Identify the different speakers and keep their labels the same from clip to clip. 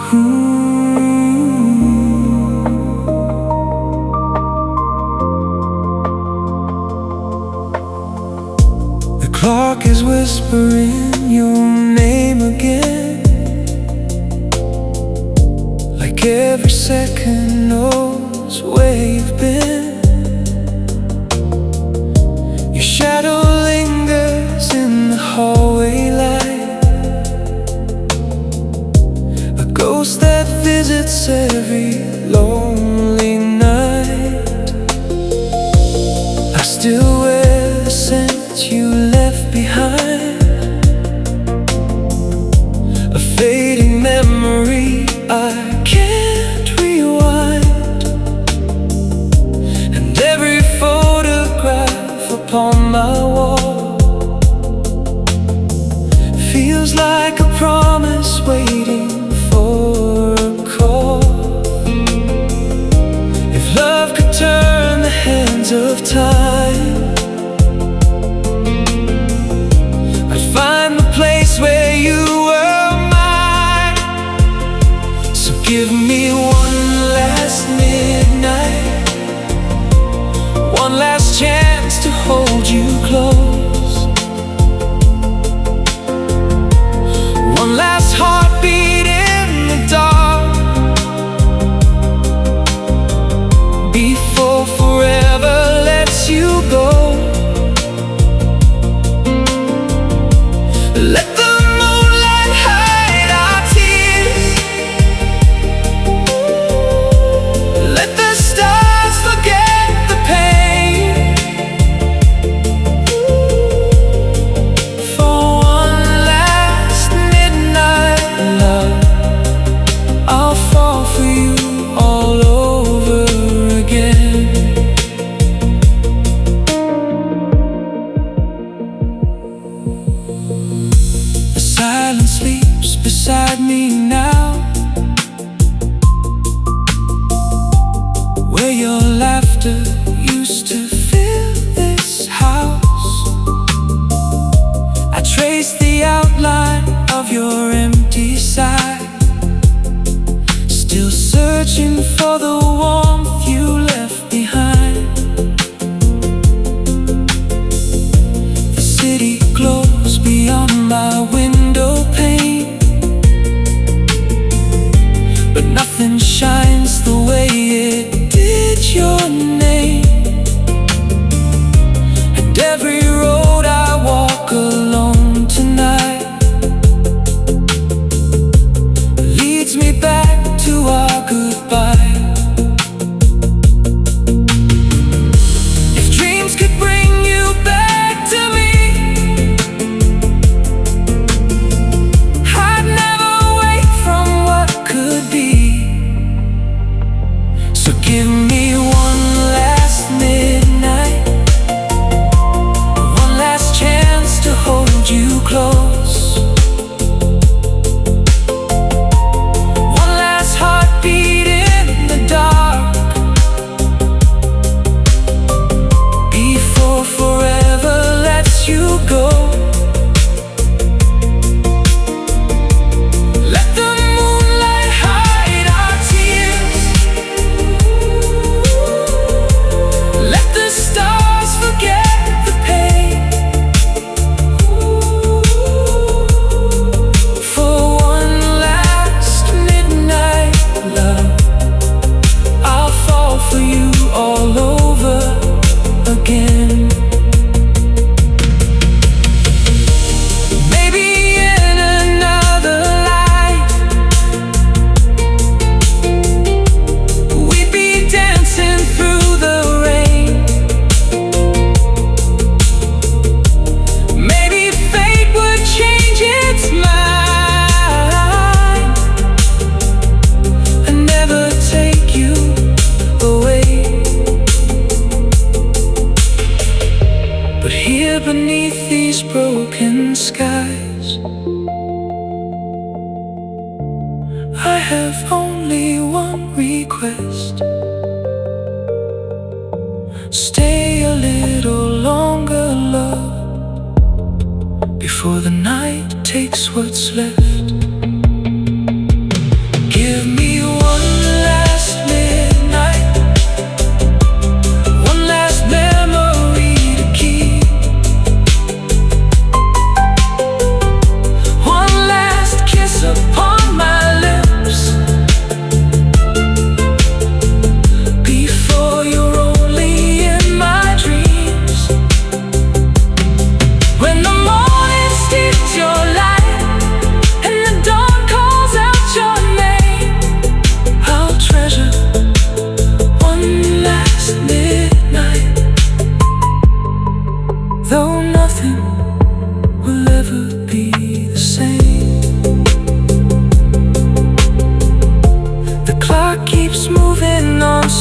Speaker 1: The clock is whispering your name again, like every second knows where you've been. Your shadow lingers in the hallway light, a ghost that visits every lonely night. I still wear the scent you left behind, a fading memory I can't rewind. And every photograph upon my wall feels like a promise waiting for a call. If love could turn the hands of time, I'd find the place where you were mine. So give me one last midnight, one last chance to hold you close, one last heartbeat in the dark, before forever lets you go. Let the moonlight hide our tears, let the stars forget the pain. For one last midnight, love, I'll fall for you all over again. The silence sleeps beside me now, where your laughter used to fill this house. I trace the outline of your empty side, still searching for the warmth you left behind. The city glows beyond my window pane, but nothing shines the way it did your name. And every road I walk alone tonight leads me back to our goodbye. If dreams could bring you back to me, I'd never wait from what could be. So give me one last midnight, one last chance to hold you close, one last heartbeat in the dark, before forever lets you go. Let the moonlight hide our tears, let the stars forget the pain. For one last midnight, love, I'll fall for you all over again. Maybe in another life we'd be dancing through the rain. Maybe fate would change its mind and never take you away. But here beneath these broken skies, I have only one request: stay a little longer, love, before the night takes what's left. Give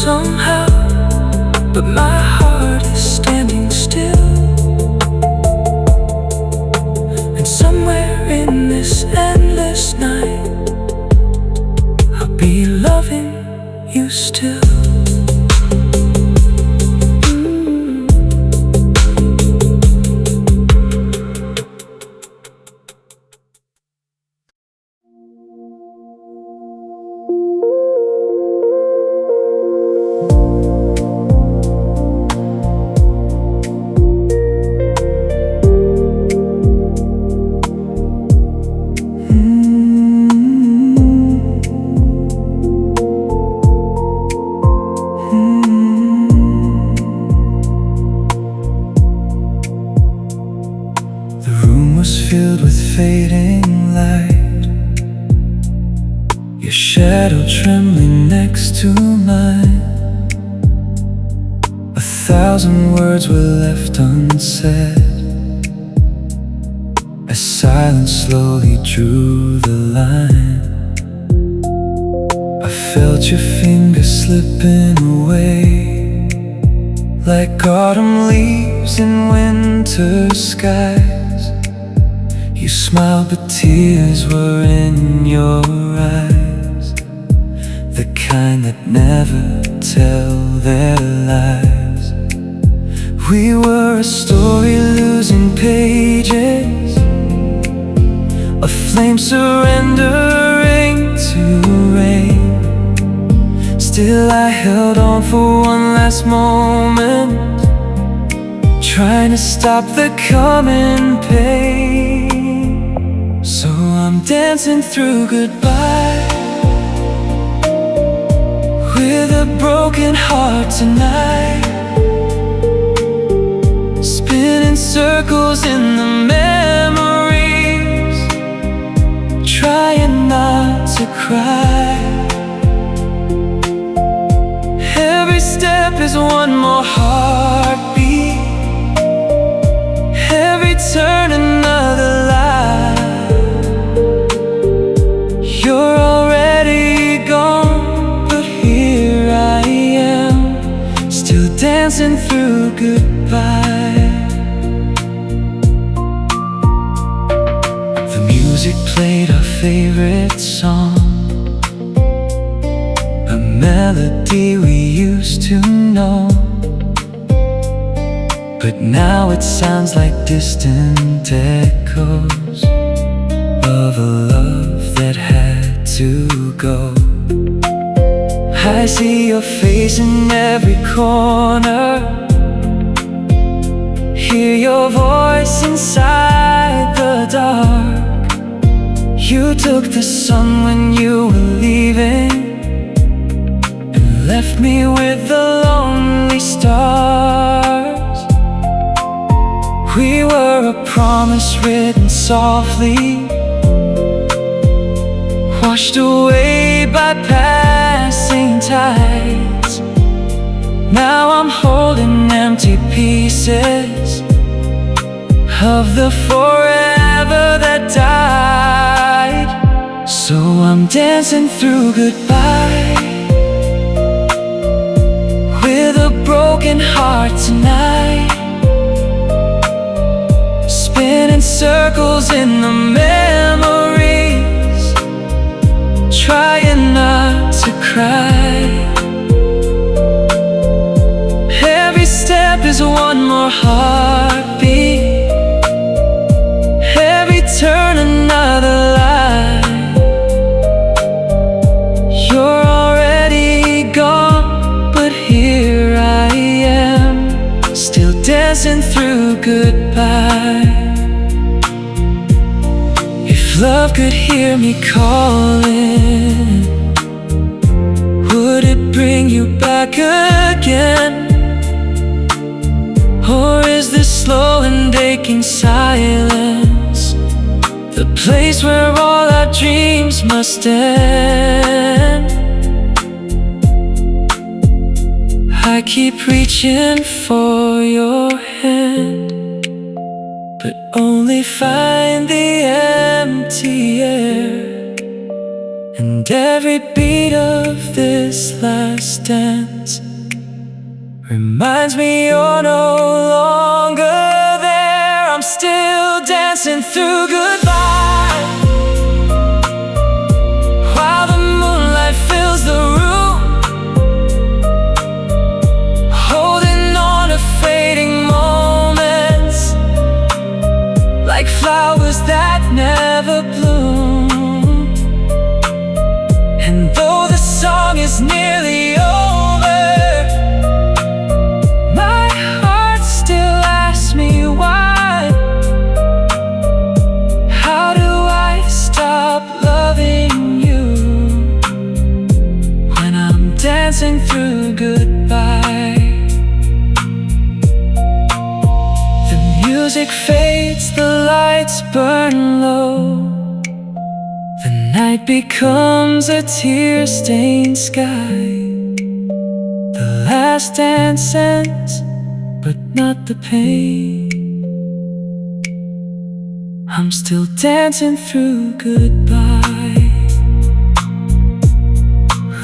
Speaker 1: somehow, but my heart is standing still. And somewhere in this endless night, I'll be loving you still.
Speaker 2: Filled with fading light, your shadow trembling next to mine. 1,000 words were left unsaid as silence slowly drew the line. I felt your fingers slipping away like autumn leaves in winter skies. You smiled, but tears were in your eyes, the kind that never tell their lies. We were a story losing pages, a flame surrendering to rain. Still I held on for one last moment, trying to stop the coming pain. So I'm dancing through goodbye with a broken heart tonight, spinning circles in the memories, trying not to cry. Every step is one more heartbeat, every turn another lie. You're already gone, but here I am, still dancing through goodbye. The music played our favorite song, a melody we used to know, but now it sounds like distant echoes of a love that had to go. I see your face in every corner, hear your voice inside the dark. You took the sun when you were leaving and left me with the lonely stars. We were a promise written softly, washed away by passing tides. Now I'm holding empty pieces of the forever that died. So I'm dancing through goodbye with a broken heart tonight, spinning circles in the memories, trying not to cry. Every step is one more heartbeat, every turn another line. You're already gone, but here I am, still dancing through goodbye. If love could hear me calling, would it bring you back again? Or is this slow and aching silence the place where all our dreams must end? I keep reaching for your hand, but only find the empty air And every beat of this last dance reminds me you're no longer there. I'm still dancing through goodbye, while the moonlight fills the room, holding on to fading moments, like flowers that never bloom. And though the song is nearly over, my heart still asks me why. How do I stop loving you when I'm dancing through goodbye? The music fades, the lights burn low, the night becomes a tear-stained sky. The last dance ends, but not the pain. I'm still dancing through goodbye.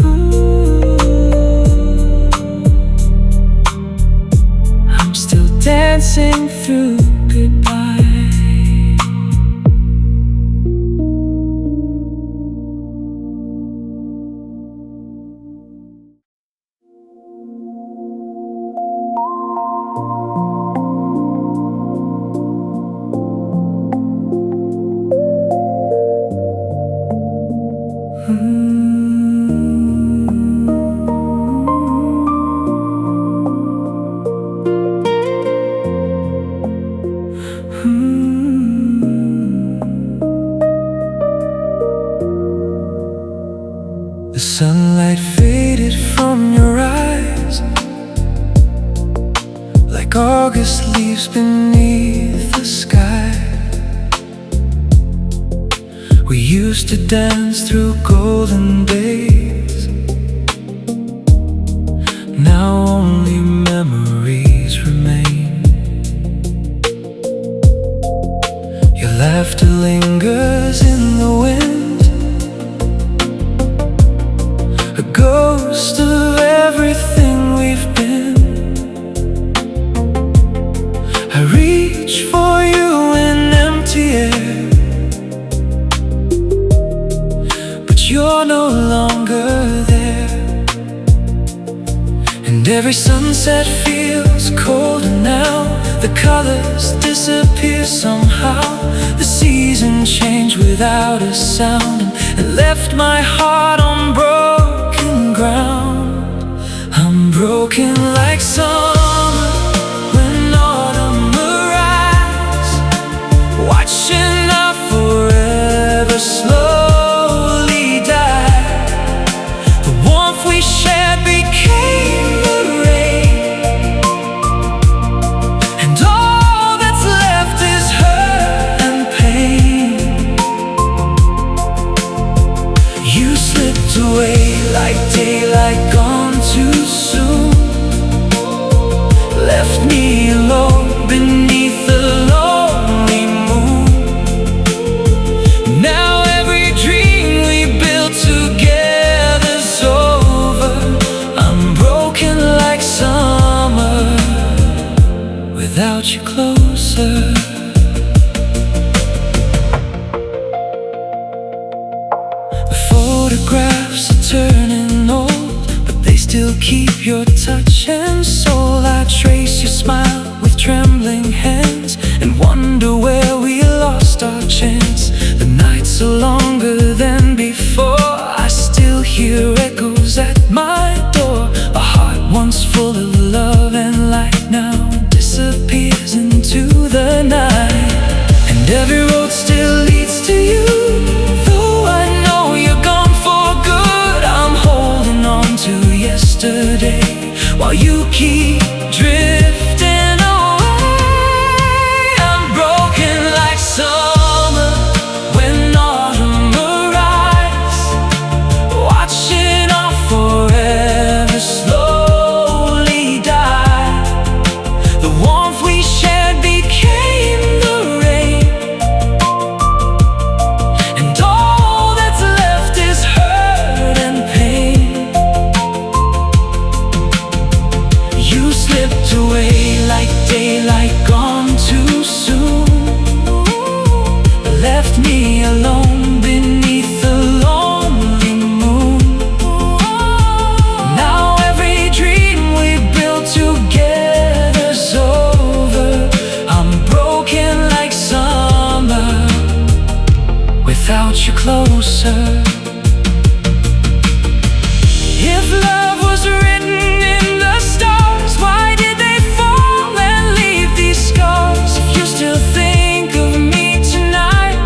Speaker 2: Ooh. I'm still dancing through goodbye. The sunlight faded from your eyes, like August leaves beneath the sky. We used to dance through golden days, now only memories remain. Your laughter lingers in the wind, a ghost of everything we've been. I reach for you in empty air, but you're no longer there. And every sunset feels colder now, the colors disappear somehow. The season changed without a sound, and left my heart on broken ground. I'm broken like summer when autumn arrives, watching our forever slowly die. The warmth we shared became the rain, and all that's left is hurt and pain. You slipped away like daylight gone too soon, left me alone beneath the lonely moon. Now every dream we built together's over. I'm broken like summer without you closer. The photographs are turning old, but they still keep your touch and soul. I trace your smile with trembling hands and wonder where we lost our chance. The nights are longer than before, I still hear echoes at my door. A heart once full of love and light now disappears into the night. And every road still leads to you, though I know you're gone for good. I'm holding on to yesterday while you keep drifting away. I'm broken like summer when autumn arrives, watching our forever slowly die. The warmth we shared became the rain, and all that's left is hurt
Speaker 1: brought you closer. If love was written in the stars, why did they fall and leave these scars? If you still think of me tonight,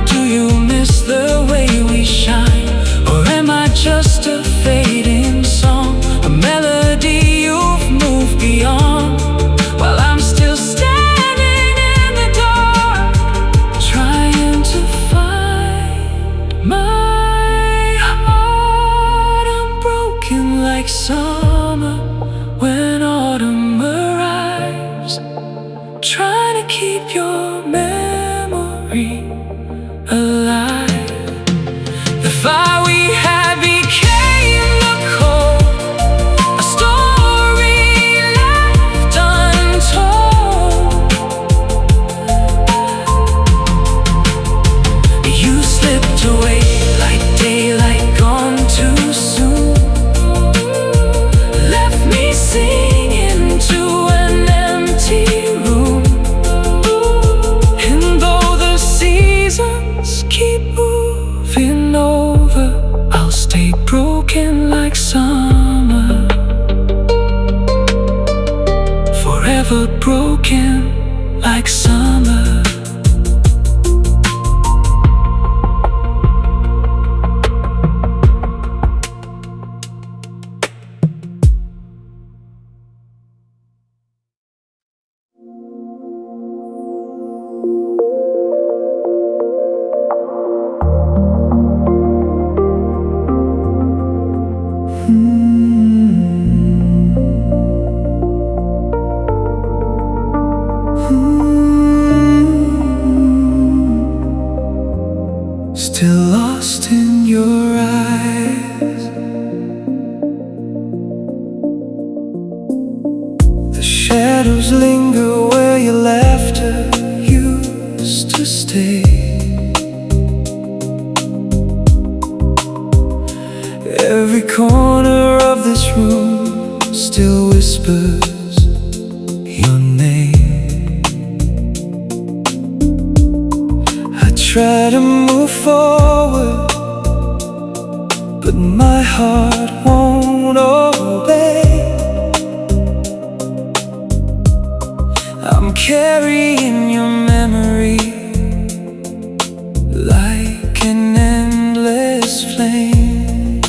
Speaker 1: do you miss the way we shine? Or am I just a fading song, a melody you've moved beyond? While I'm still standing in the dark, trying to find my heart. I'm broken like summer when autumn arrives, trying to keep your memory alive. The fire we had became the cold, a story left untold. You slipped away like daylight gone too soon, left me singing to an empty room. And though the seasons keep moving over, I'll stay broken like summer, forever broken like summer. Still lost in your eyes, the shadows linger where your laughter used to stay. Every corner of this room still whispers your name. I try to move forward, but my heart won't obey. I'm carrying your memory like an endless flame.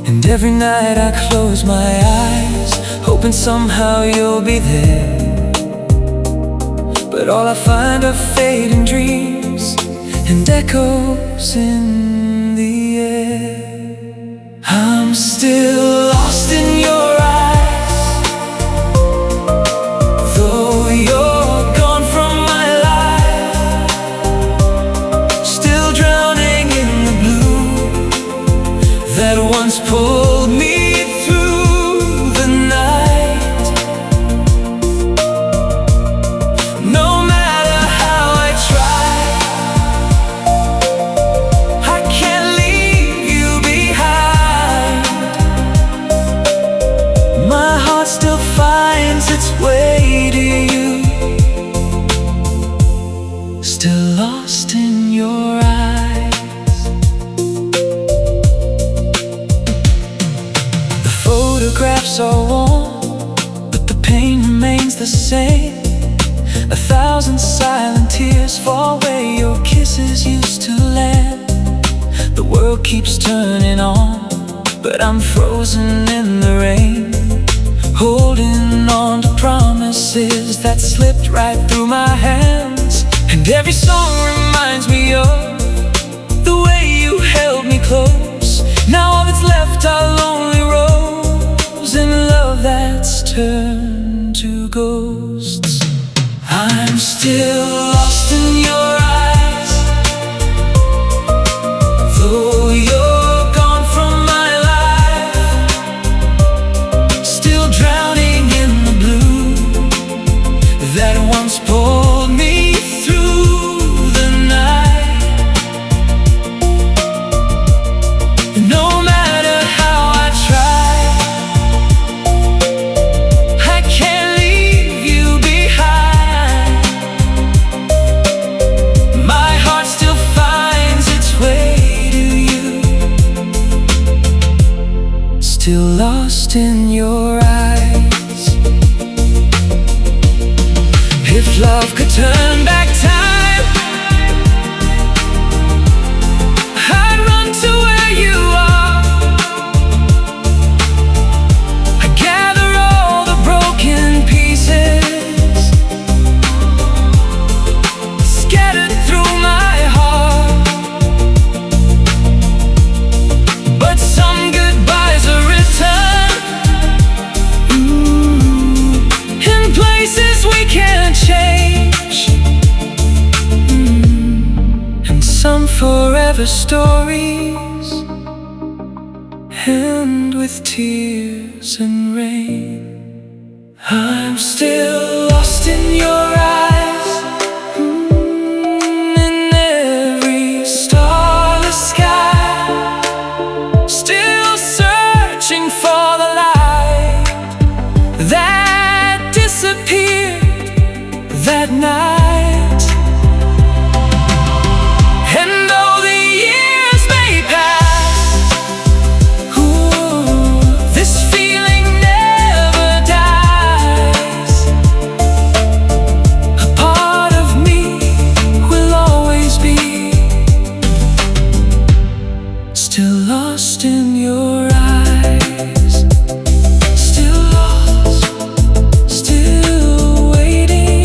Speaker 1: And every night I close my eyes, hoping somehow you'll be there. But all I find are fading dreams and echoes in the air. I'm still lost in your eyes, though you're gone from my life. Still drowning in the blue that once pulled me through the night. No matter how I try, I can't leave you behind. My heart still finds its way to you, still lost in your eyes. The photographs are worn, but the pain remains the same. 1,000 silent tears fall where your kisses used to land. The world keeps turning on, but I'm frozen in the rain, holding on to promises that slipped right through my hands. And every song reminds me of the way you held me close. Now all that's left are lonely roads and love that's turned to ghosts. I'm still lost in your eyes, though you're gone from my life. Still drowning in the blue that once pulled me through the night. forever stories end with tears and rain. I'm still lost in your eyes, in every starless sky, still searching for the light that disappeared that night. And though the years may pass, this feeling never dies. A part of me will always be still lost in your eyes, still lost, still waiting,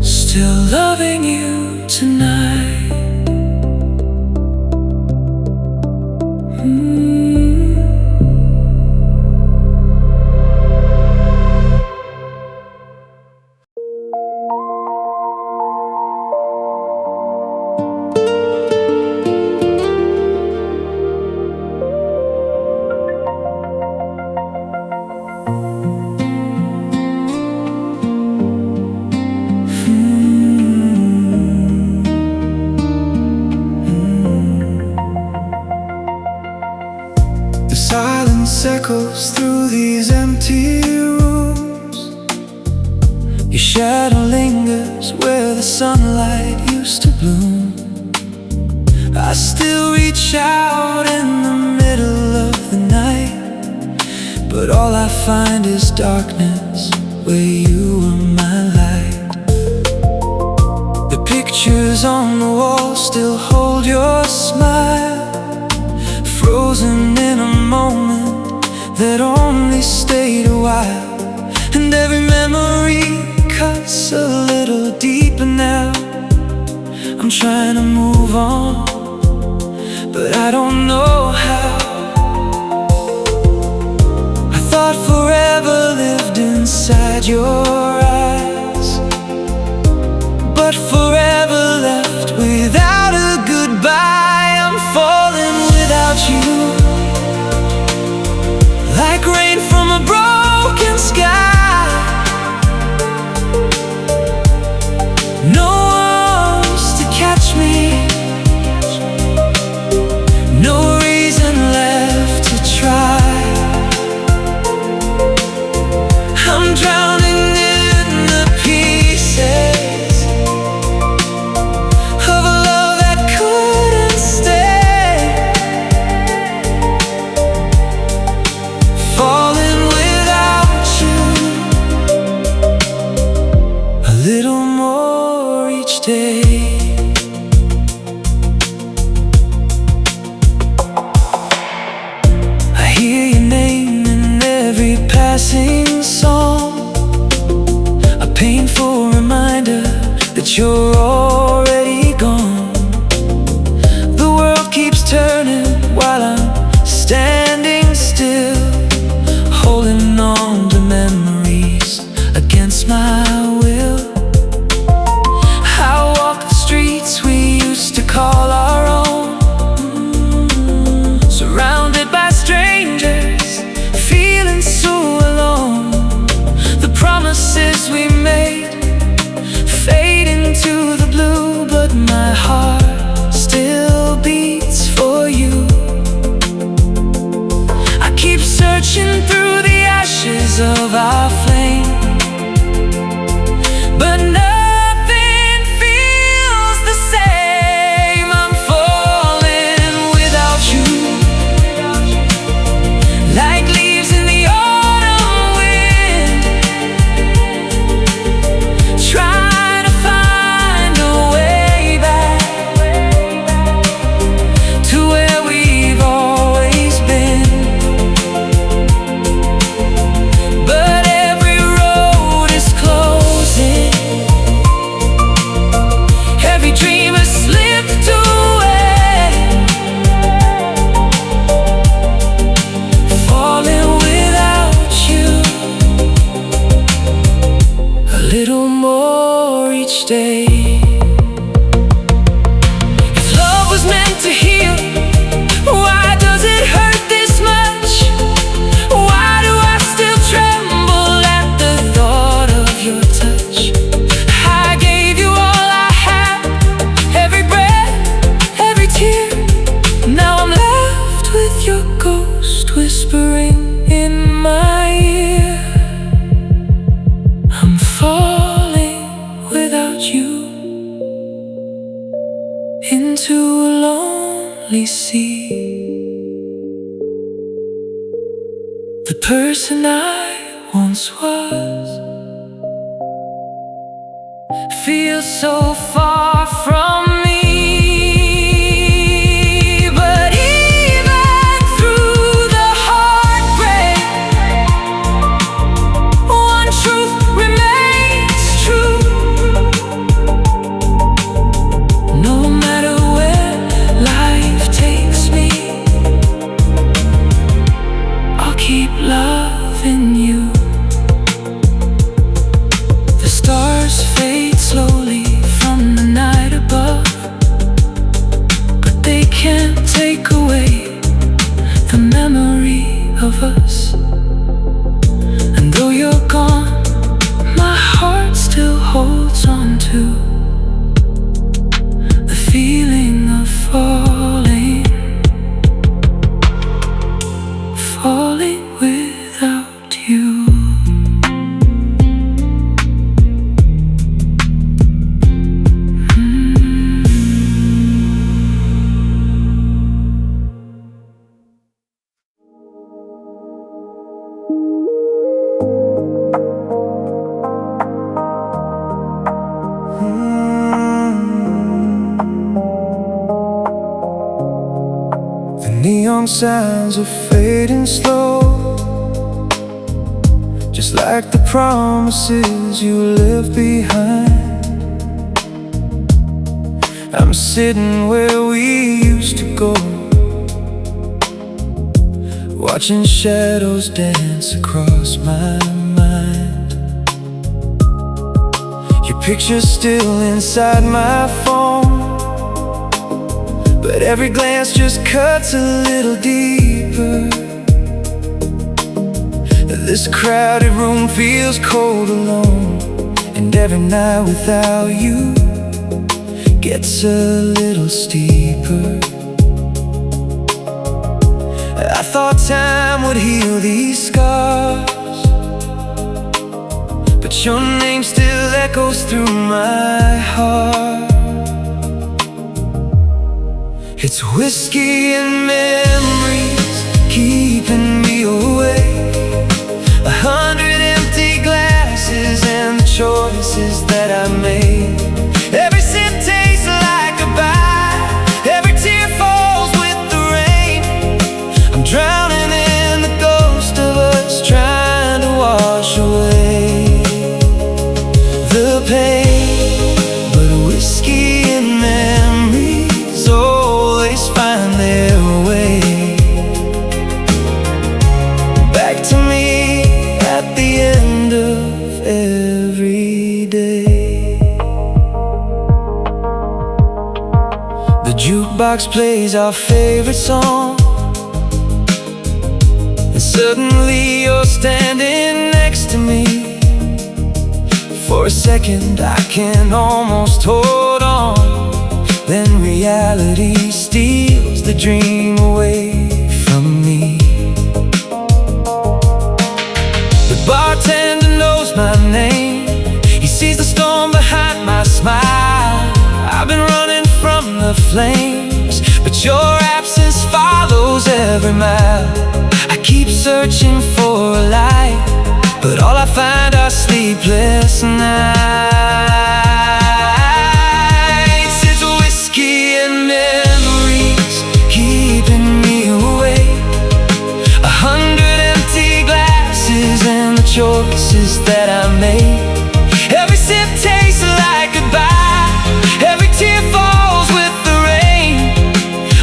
Speaker 1: still loving you tonight. The silence echoes through these empty rooms. Your shadow lingers where the sunlight used to bloom. I still reach out in the middle of the night, but all I find is darkness where you were my light. The pictures on the wall still hold your smile, frozen in a moment that only stayed a while. And every memory cuts a little deeper now. I'm trying to move on, but I don't know how. I thought forever lived inside your eyes, but forever left without a goodbye. I'm falling without you, like rain from a broken sky. No one's to catch me, no reason left to try. I'm drowning in the pieces of a love that couldn't stay. Falling without you, a little more each day. I hear your name in every passing song, a painful reminder that you're already gone. The world keeps turning while I'm standing still, holding on to memories against my will. I walk the streets we used to call our own, surrounded by strangers, feeling so alone. The promises we made fade into the for each day. If love was meant to heal, why does it hurt this much? Why do I still tremble at the thought of your touch? I gave you all I had, every breath, every tear. Now I'm left with your ghost whispering in my ear. I'm falling without you into a lonely sea. The person I once was feels so far from me. But even through the heartbreak, one truth remains true. No matter where life takes me, I'll keep loving you. The stars fade slowly from the night above, but they can't take away the memory of us. And though you're gone, my heart still holds on to the feeling of falling without you.
Speaker 2: The neon signs are fading slow, just like the promises you left behind. I'm sitting where we used to go, watching shadows dance across my mind. Your picture's still inside my phone, but every glance just cuts a little deeper. This crowded room feels cold alone, and every night without you gets a little steeper. I thought time would heal these scars, but your name still echoes through my heart. It's whiskey and memories keeping me awake, 100 empty glasses and the choices that I made. Every sip tastes like goodbye, every tear falls with the rain. I'm drowning in the ghost of us, trying to wash away the pain. But whiskey and memories always find their way back to me at the end of every day. The jukebox plays our favorite song, and suddenly you're standing next to me. For a second I can almost hold on, then reality steals the dream away from me. The bartender knows my name, he sees the storm behind my smile. I've been running from the flames, but your absence follows every mile. I keep searching for a light, but all I find are sleepless nights. It's whiskey and memories keeping me awake, 100 empty glasses and the choices that I made. Every sip tastes like goodbye, every tear falls with the rain.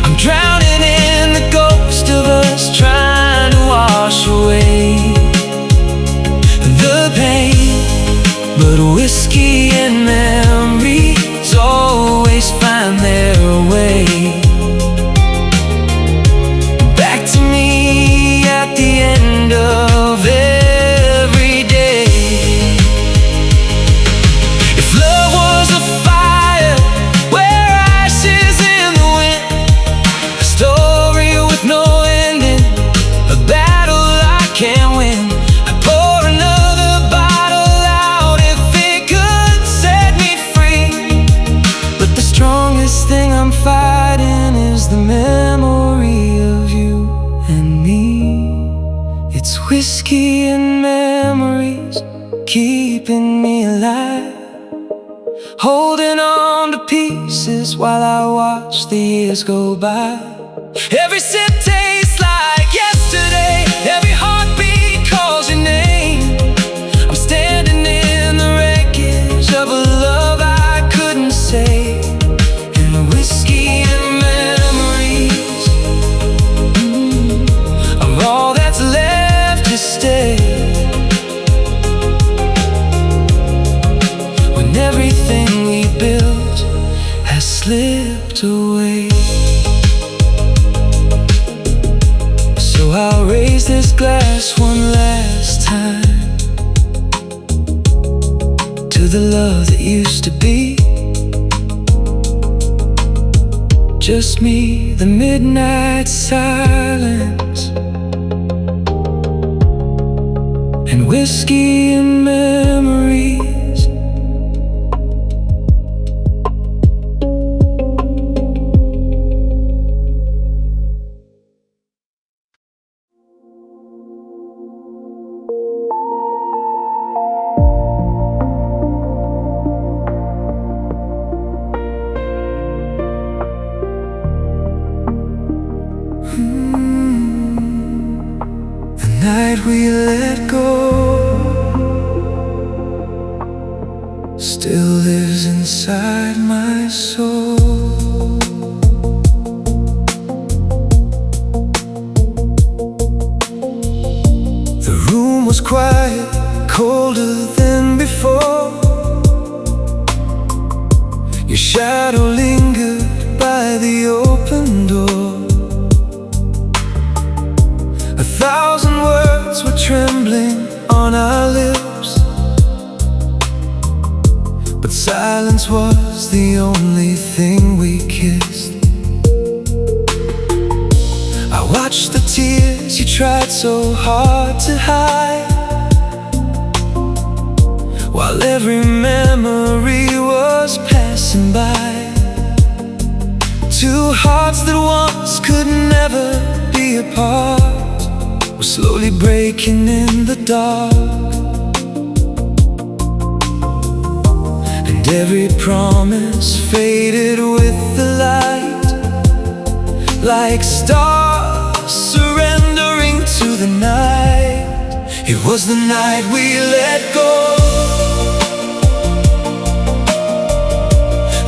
Speaker 2: I'm drowning in the ghost of us, trying to wash away the pain. But whiskey
Speaker 1: holding on to pieces while I watch the years go by. Every sip tastes like yesterday, every heartbeat calls your name. I'm standing in the wreckage of a love I couldn't save, and whiskey and memories are all that's left to stay. When everything we built has slipped away. So I'll raise this glass one last time to the love that used to be. Just me, the midnight silence, and whiskey and memories. The night we let go still lives inside my soul. The room was quiet, colder than before. Your shadow lingered by the open door. 1,000 words were trembling on our lips, but silence was the only thing we kissed. I watched the tears you tried so hard to hide, while every memory was passing by. Two hearts that once could never be apart were slowly breaking in the dark, and every promise faded with the light, like stars surrendering to the night. It was the night we let go,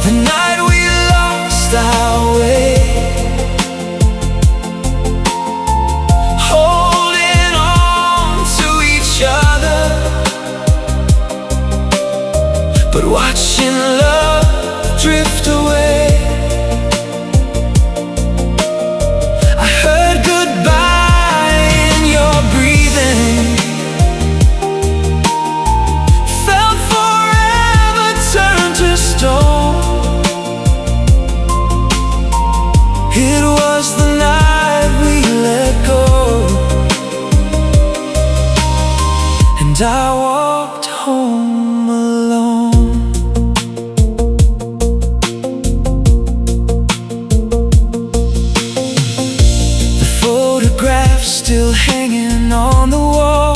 Speaker 1: the night we lost our way. But watching love drift away, I heard goodbye in your breathing, felt forever turn to stone. It was the night we let go, and I walked home alone. Still hanging on the wall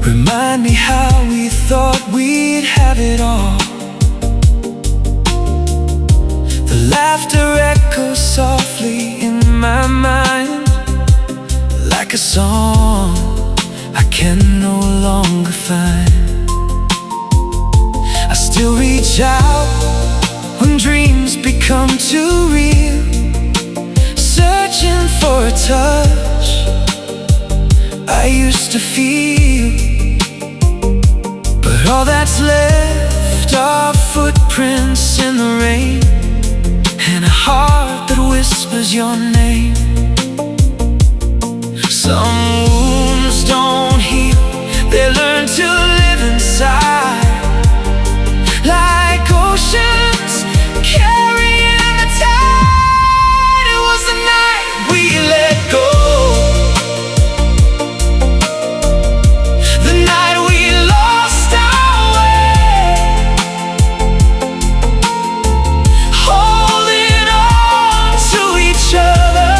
Speaker 1: remind me how we thought we'd have it all. The laughter echoes softly in my mind, like a song I can no longer find. I still reach out when dreams become too real, searching for a touch I used to feel. But all that's left are footprints in the rain, and a heart that whispers your name. Some wounds don't heal, they learn to live inside, like oceans carrying the tide. It was the night we let go, the night we lost our way, holding on to each other.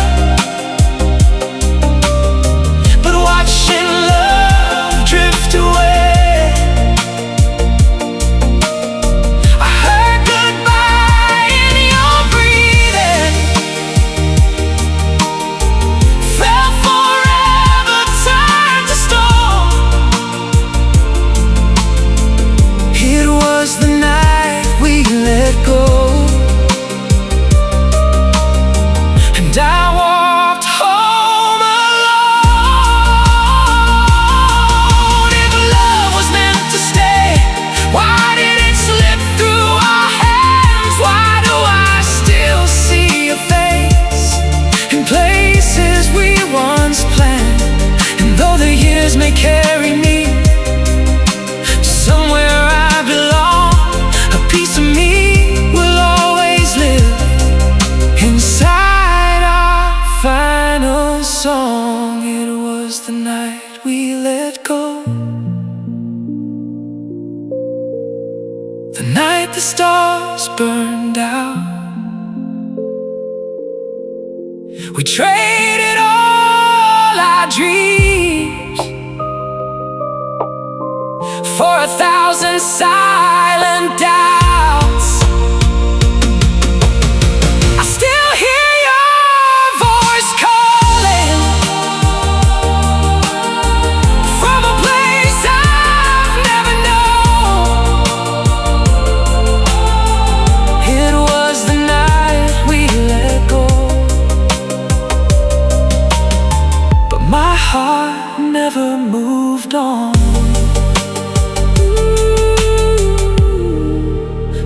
Speaker 1: The night the stars burned out, we traded all our dreams for 1,000 silent doubts. I still hear your voice calling from a place I've never known. It was the night we let go, but my heart never moved on.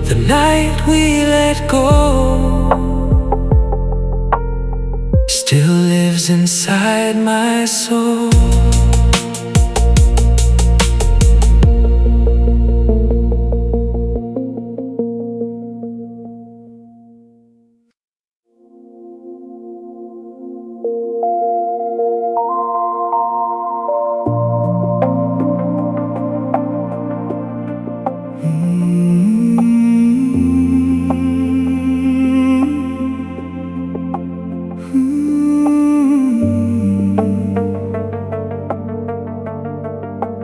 Speaker 1: The night we let go still lives inside my soul.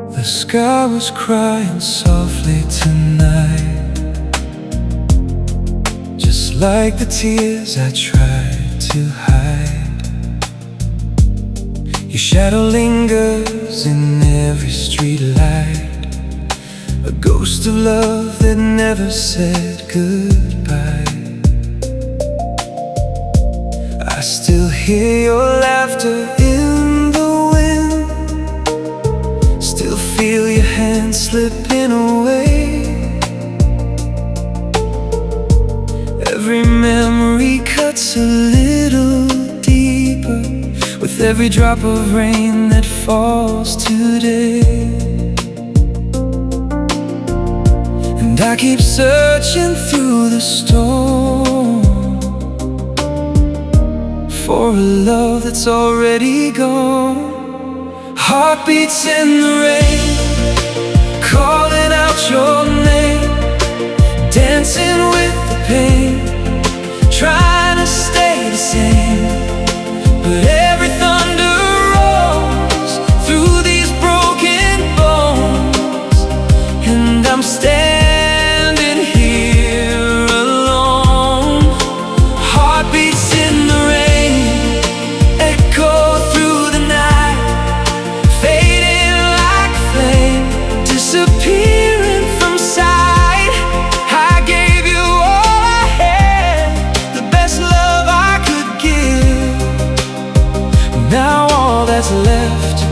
Speaker 1: The sky was crying softly tonight, just like the tears I tried to hide. Your shadow lingers in every street light, a ghost of love that never said goodbye. I still hear your laughter in the wind, still feel your hand slipping away. Every memory cuts a little deeper with every drop of rain that falls today. And I keep searching through the storm for a love that's already gone. Heartbeats in the rain, calling out your name, dancing with the pain, trying to stay the same. But every thunder rolls through these broken bones, and I'm standing here alone. Heartbeats in the rain, echo through the night, fading like a flame, disappearing from sight. I gave you all I had, the best love I could give. Now all that's left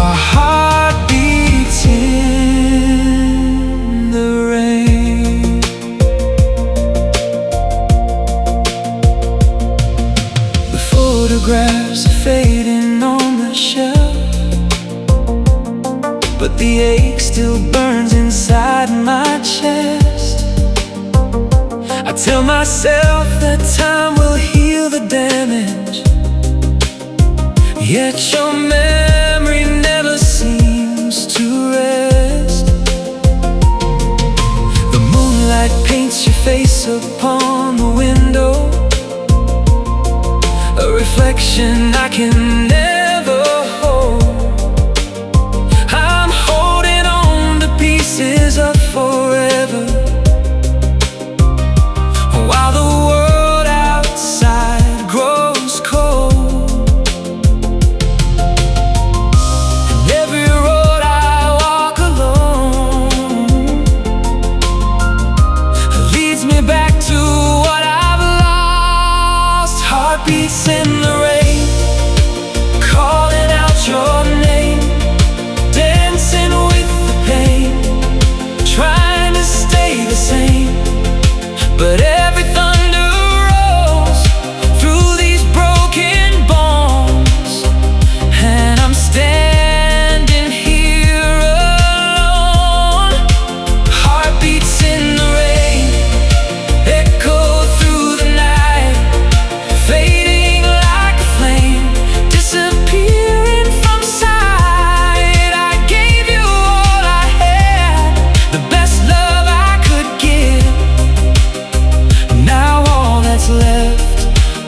Speaker 1: are heartbeats in the rain. The photographs are fading on the shelf, but the ache still burns inside my chest. I tell myself that time will heal the damage, yet your memory never seems to rest. The moonlight paints your face upon the window, a reflection I can never hold. I'm holding on to pieces of forever, while the world outside grows cold. And every road I walk alone leads me back to what I've lost. Heartbeats in the rain, calling out your name, dancing with the pain, trying to stay the same. But every thunder rolls through these broken bones, and I'm standing here alone. Heartbeats in the rain, echo through the night, fading like a flame, disappearing from sight. I gave you all I had, the best love I could give.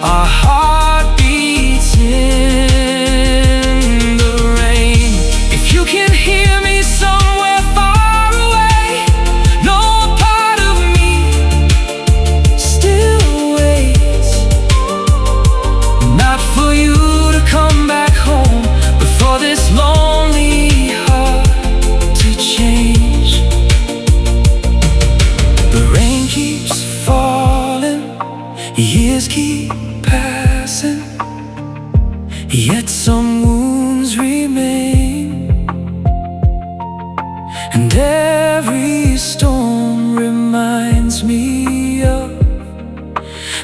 Speaker 1: Our heart beats in the rain. If you can hear me somewhere far away, know a part of me still waits, not for you to come back home, but for this lonely heart to change. The rain keeps falling, years keep passing, yet some wounds remain, and every storm reminds me of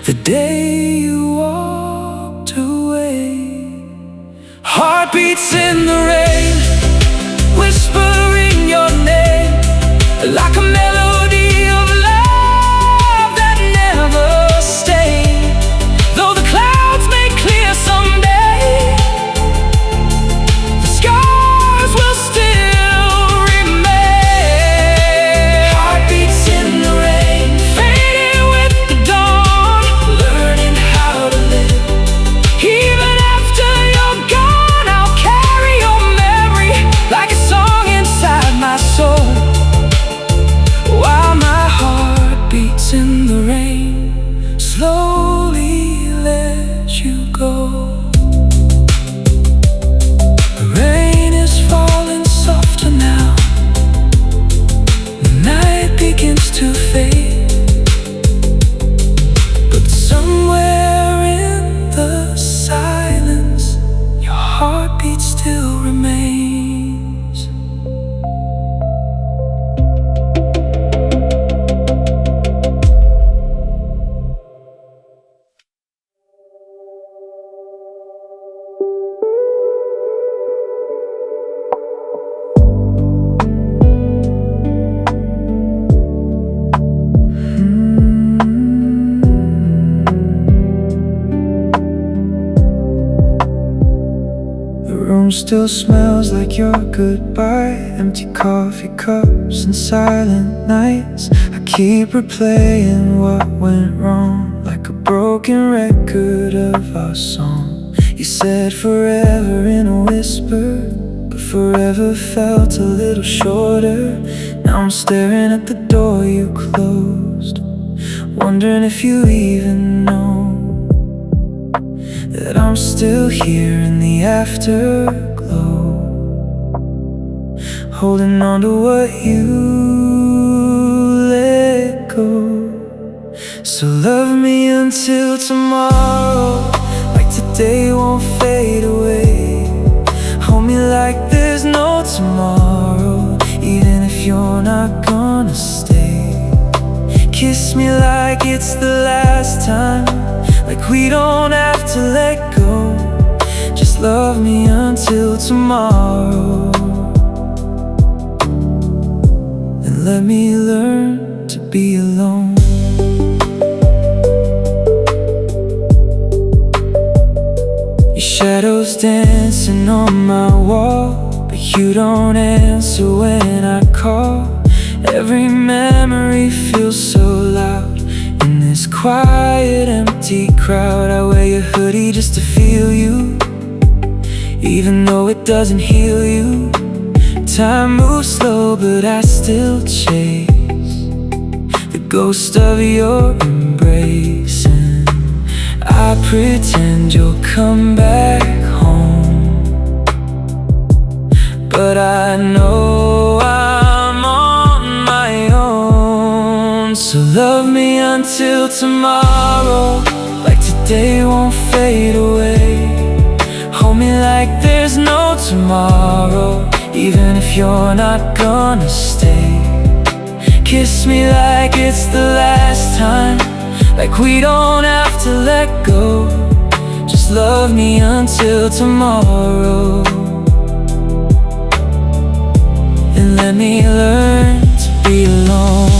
Speaker 1: the day you walked away. Heartbeats in the rain, whispering your name, like a melody of love that never stayed. Though the clouds may clear someday, the scars will still remain. Heartbeats in the rain, fading with the dawn, learning how to live. Even after you're gone, I'll carry your memory like a song inside my soul, while my heart beats in the rain, slowly let you go. The rain is falling softer now, the night begins to fade, but somewhere in the silence, your heartbeat still remains. The room still smells like your goodbye, empty coffee cups and silent nights. I keep replaying what went wrong, like a broken record of our song. You said forever in a whisper, but forever felt a little shorter. Now I'm staring at the door you closed, wondering if you even know that I'm still here in the afterglow, holding on to what you let go. So love me until tomorrow, like today won't fade away. Hold me like there's no tomorrow, even if you're not gonna stay. Kiss me like it's the last time, like we don't have to let go. Just love me until tomorrow, and let me learn to be alone. Your shadows dancing on my wall, but you don't answer when I call. Every memory feels so loud in this quiet, empty crowd. I wear your hoodie just to feel you, even though it doesn't heal you. Time moves slow, but I still chase the ghost of your embrace, and I pretend you'll come back home, but I know I'm on my own. So love me until tomorrow, like today won't fade away. Hold me like there's no tomorrow, even if you're not gonna stay. Kiss me like it's the last time, like we don't have to let go. Just love me until tomorrow, and let me learn to be alone.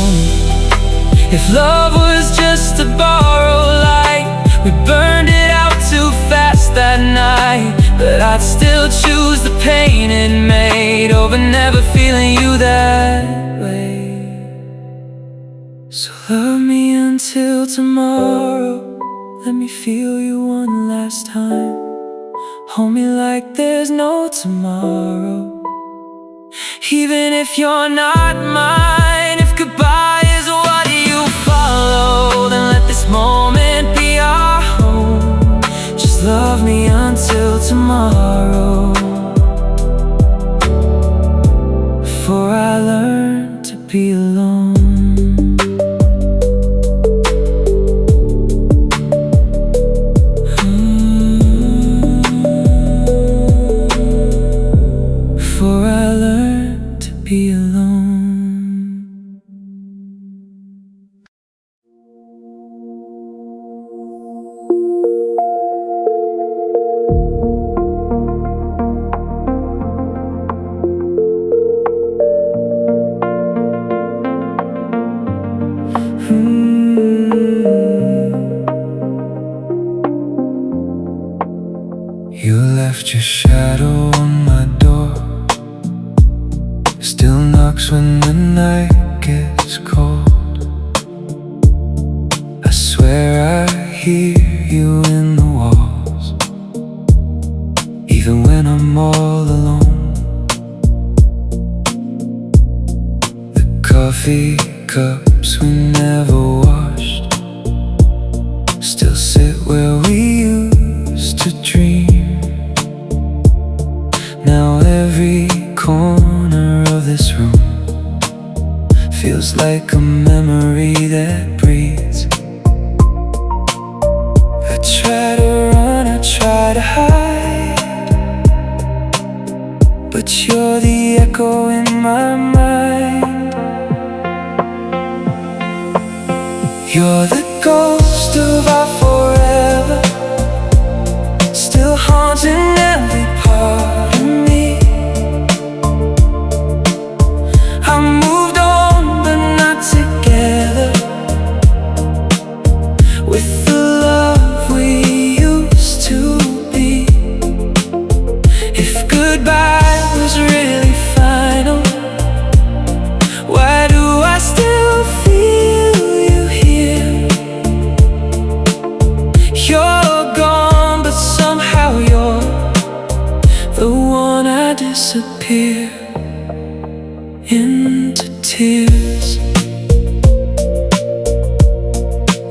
Speaker 1: If love was just a borrowed light, we burned it out too fast that night. But I'd still choose the pain it made over never feeling you that way. So love me until tomorrow,
Speaker 2: let me feel you one last time. Hold me like there's no tomorrow. Even if you're not mine, if goodbye is what you follow, then let this moment be our home. Just love me until tomorrow, before I learn to be alone. Before I learn to be alone. You left your shadow on my door, still knocks when the night gets cold. I swear I hear you in the walls, even when I'm all alone. The coffee cups we never washed still sit where we used to dream. Now every corner of this room feels like a memory that breathes. I try to run, I try to hide, but you're the echo in my mind. You're the ghost of our forever, still haunting every part of me. I moved on, but not together with the love we used to be. If goodbye was really final, why do I still feel you here? You're gone, but somehow you're the one I disappear into tears.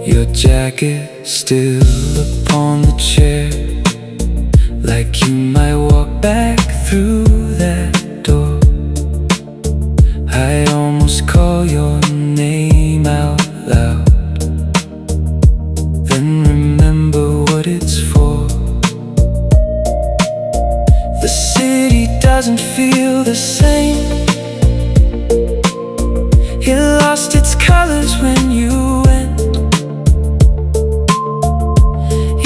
Speaker 2: Your jacket still upon the chair, like you might walk back through that door. I almost call your name out loud, then remember what it's for. The city doesn't feel the same. It lost its colors when you went.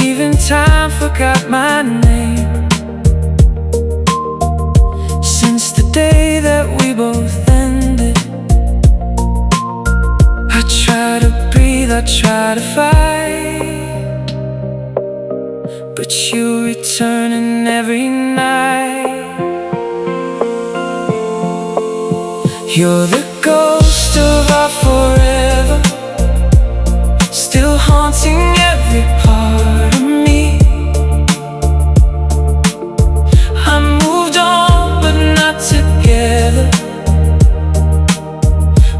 Speaker 2: Even time forgot my name. Since the day that we both ended, I try to breathe, I try to fight, but you returning every night. You're the ghost of our forever, still haunting every part of me. I moved on, but not together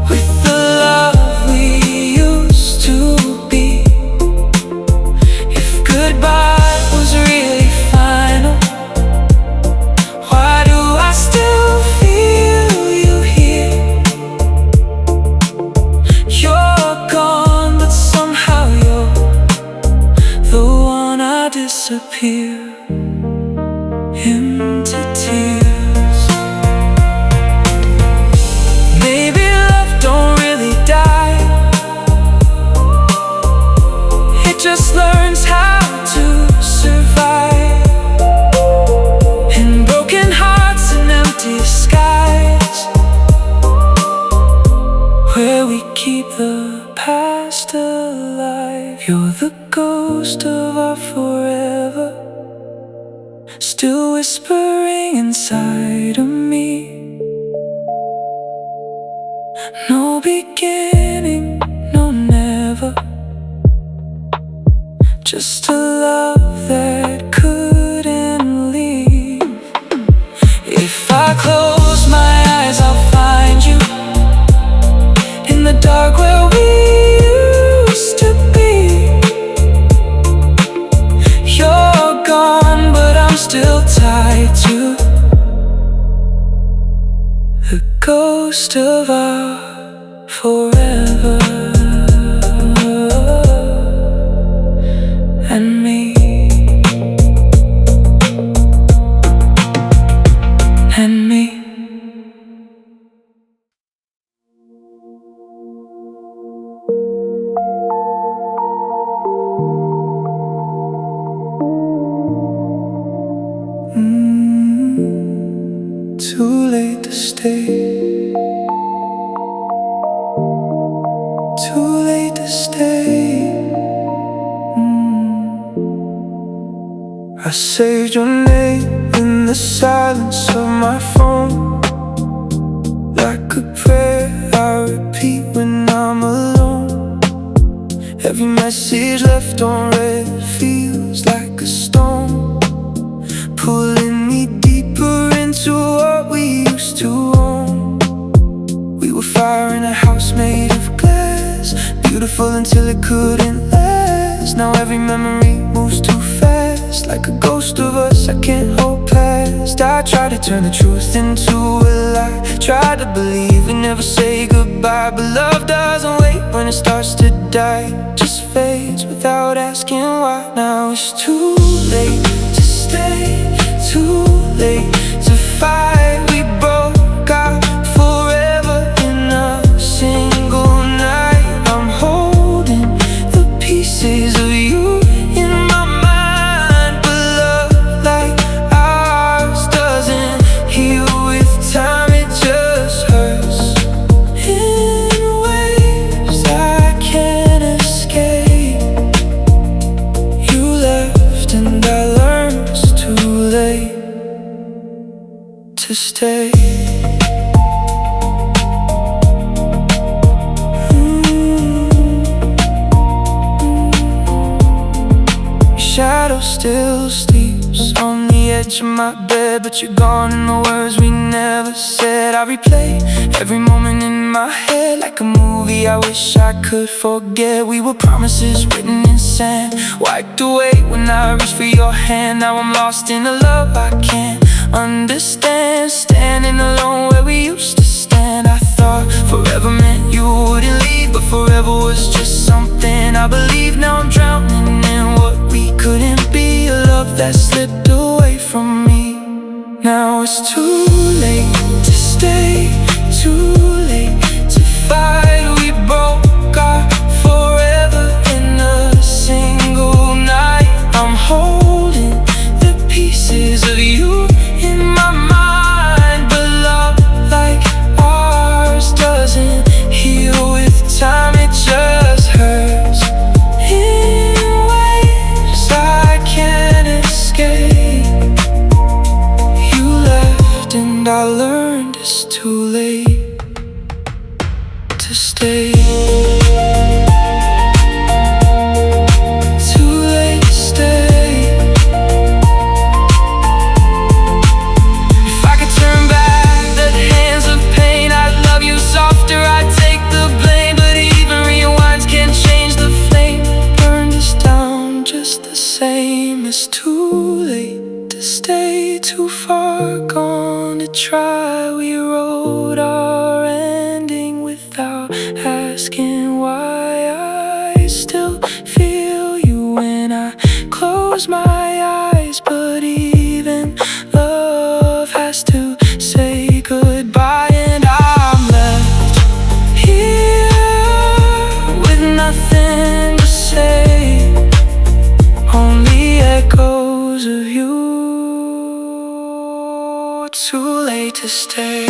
Speaker 2: with the love we used to be. If goodbye was really final, why do I still feel you here? You're gone, but somehow you're the one I disappear into tears. Maybe love don't really die, it just learns how to survive in broken hearts and empty skies, where we keep the past alive. You're the ghost of our forever, still whispering inside of me. No beginning, no never,
Speaker 1: just a love that couldn't leave. If I close my eyes, I'll find you in the dark where we used to be. You're gone, but I'm still tied to the ghost of our forever and me. And me. Too late to stay. Too late to stay. I saved your name in the silence of my phone, like a prayer I repeat when I'm alone. Every message left unread feels like a stone, pulling me deeper into what we used to own. We were fire in a house made of glass, beautiful until it couldn't last. Now every memory moves too fast, like a ghost of us I can't hold past. I try to turn the truth into a lie, try to believe we never say goodbye. But love doesn't wait when it starts to die, it just fades without asking why. Now it's too late to stay, too late to fight. We broke our forever in a single night. I'm holding the pieces of you in my mind, but love like ours doesn't heal with time, it just hurts in ways I can't escape. You left and I learned it's too late to stay. Your shadow still sleeps on the edge of my bed, but you're gone and the words we never said. I replay every moment in my head like a movie I wish I could forget. We were promises written in sand, wiped away when I reached for your hand. Now I'm lost in a love I can't understand, standing alone where we used to stand. I thought forever meant you wouldn't leave, but forever was just something I believed. Now I'm drowning in what we couldn't be, a love that slipped away from me. Now it's too late to stay, too late to fight. We broke our forever in a single night. I'm holding the pieces of you in my mind, but love like ours doesn't heal with time, it just hurts in ways I can't escape. You left and I learned it's too late to stay. Too late to stay. If I could turn back the hands of pain, I'd love you softer, I'd take the blame. But even rewinds can't change the flame, burned us down just the same. It's too late to stay, too far gone to try. We wrote our ending without asking why. I still feel you when I close my eyes, but even love has to say goodbye. And I'm left here with nothing to say, only echoes of you. Too late to stay.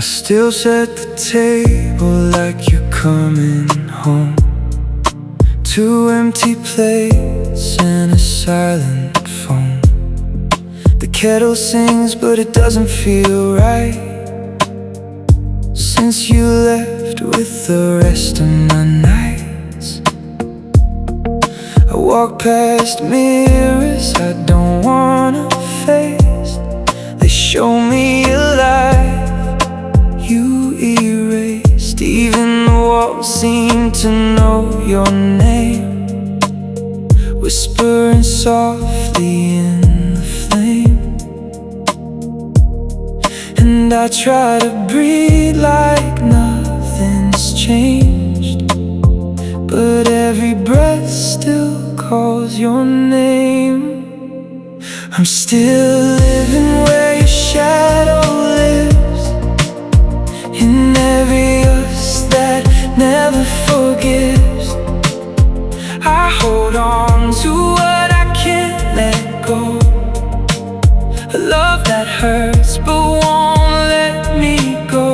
Speaker 2: still set the table like you're coming home. 2 empty plates and a silent phone. The kettle sings but it doesn't feel right since you left with the rest of my nights. I walk past mirrors I don't wanna face. They show me a life you erased. Even the walls seem to know your name, whispering softly in the flame. And I try to breathe like nothing's changed, but every breath still calls your name. I'm still living where your shadow lives, in every us that never forgives. I hold on to what I can't let go, a love that hurts but won't let me go.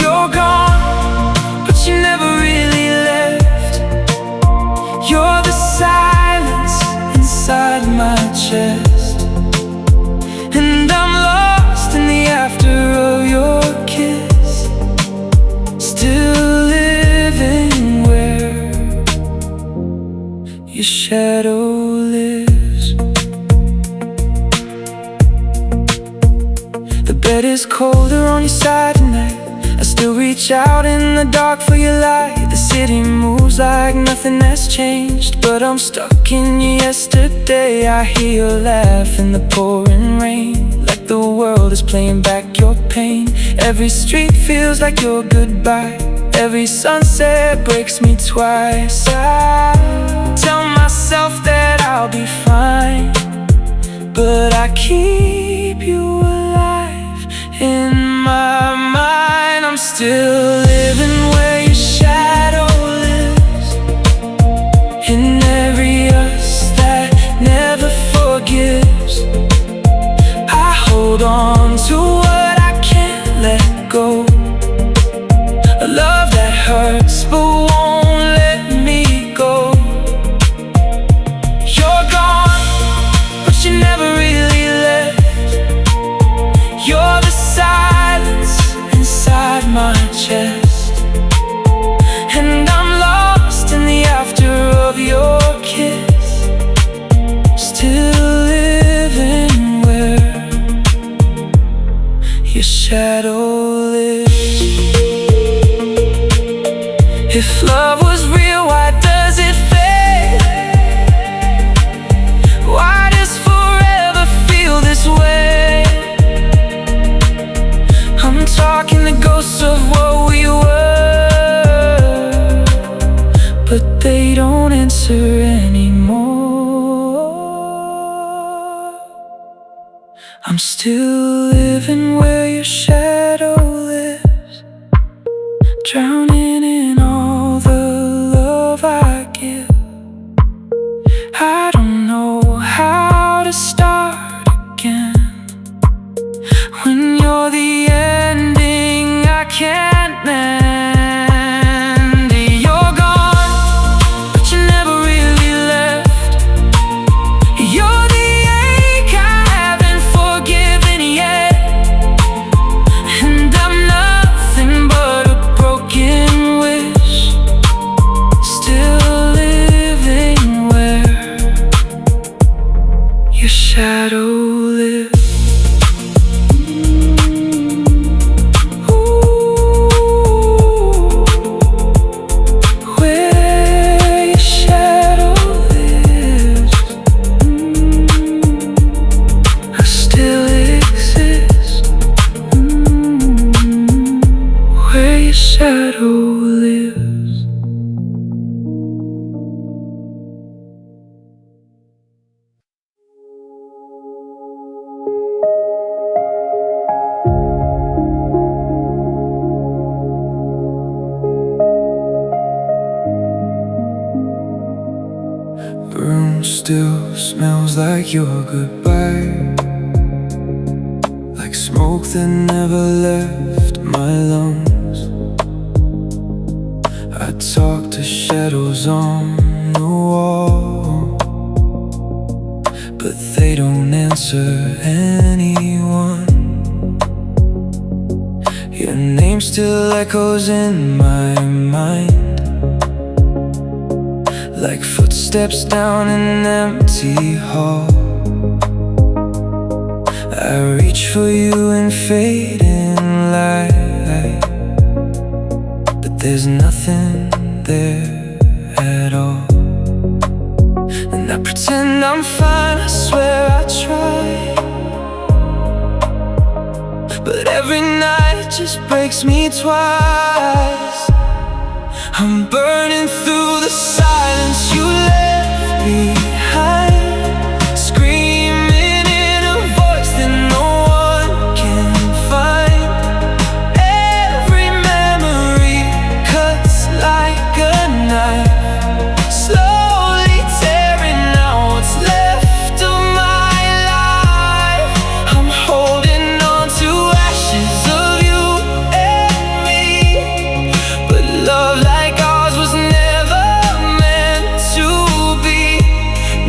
Speaker 2: You're gone, but you never really left. You're the silence inside my chest, and I'm lost in the after of your kiss. Still living where your shadow lives. The bed is colder on your side tonight. I still reach out in the dark for your light. The city moves like nothing has changed, but I'm stuck in you yesterday. I hear your laugh in the pouring rain, like the world is playing back your pain. Every street feels like your goodbye. Every sunset breaks me twice. I tell myself that I'll be fine, but I keep you alive in my mind. I'm still living where your shadow lives, in every us that never forgives. I hold on to what I can't let go, a love that hurts but won't let me go. You're gone, but you never really left. You're the silence inside my chest, and I'm lost in the after of your kiss. Still living where your shadow lives. If love was real, why does it fade? Why does forever feel this way? I'm talking the ghosts of what we were, but they don't answer anymore. I'm still living where your shadow lives, drowning in all the love I give. I don't know how to start again when you're the ending I can't end. You're gone, but you never really left. You're the ache I haven't forgiven yet, and I'm nothing but a broken wish, still living where your shadow lives. still smells like your goodbye, like smoke smoke that never left my lungs. I talk to shadows on the wall, but they don't answer anyone. Your name still echoes in my mind, like footsteps down an empty hall. I reach for you in fading light, but there's nothing there at all. And I pretend I'm fine, I swear I try, but every night it just breaks me twice. I'm burning through the silence you left behind, screaming in a voice that no one can find. Every memory cuts like a knife, slowly tearing out what's left of my life. I'm holding on to ashes of you and me, but love like ours was never meant to be.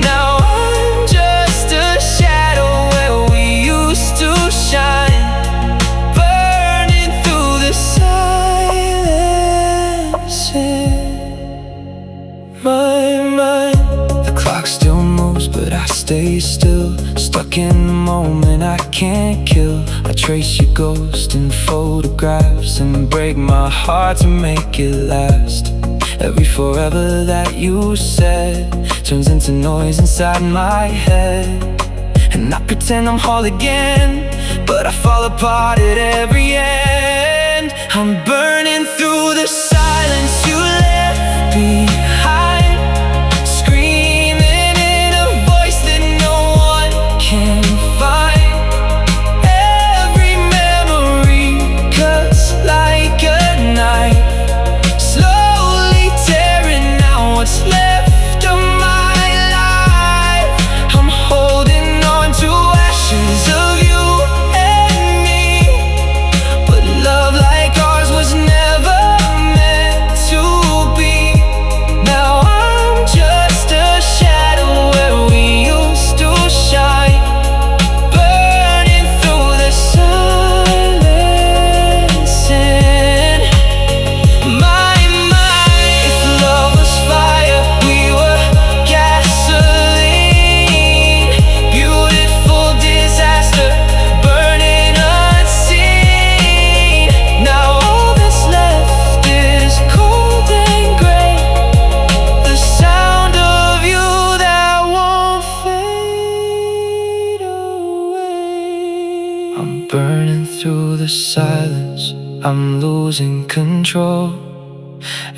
Speaker 2: Now I'm just a shadow where we used to shine, burning through the silence in my mind. The clock still moves, but I stay still, stuck in the moment I can't kill. I trace your ghost in photographs and break my heart to make it last. Every forever that you said turns into noise inside my head, and I pretend I'm whole again, but I fall apart at every end. I'm burning through the silence you left behind, screaming in a voice that no one can find. Every memory cuts like a knife, slowly tearing out what's left of my life. I'm holding on to ashes of you and me, but love like ours was never meant to be. Now I'm just a shadow where we used to shine, burning through the silence in my mind. If love was fire, we were gasoline, beautiful disaster, burning unseen. Now all that's left is cold and gray, the sound of you that won't fade away. I'm burning through the silence, I'm losing control.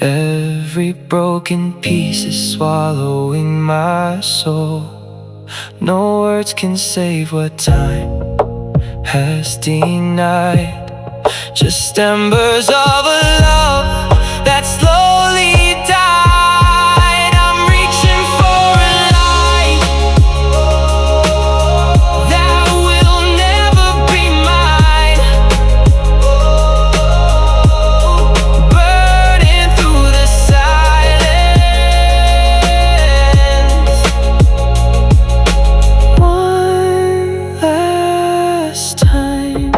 Speaker 2: Every broken piece is swallowing my soul. No words can save what time has denied, just embers of a love that slowly died. I'm reaching for a light that will never be mine, burning through the silence one last time.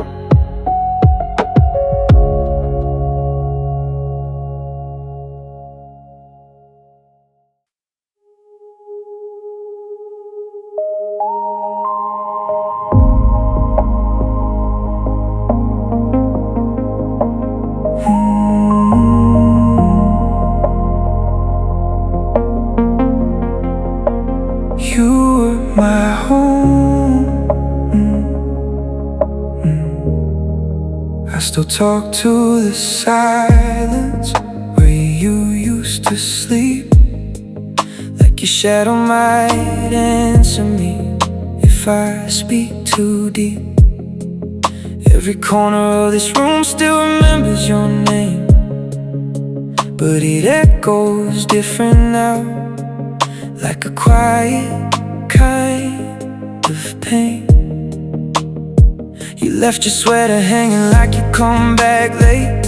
Speaker 2: You were my home. I still talk to the silence where you used to sleep, like your shadow might answer me if I speak too deep. Every corner of this room still remembers your name, but it echoes different now, like a quiet kind of pain.
Speaker 1: You left your sweater hanging like you come back late.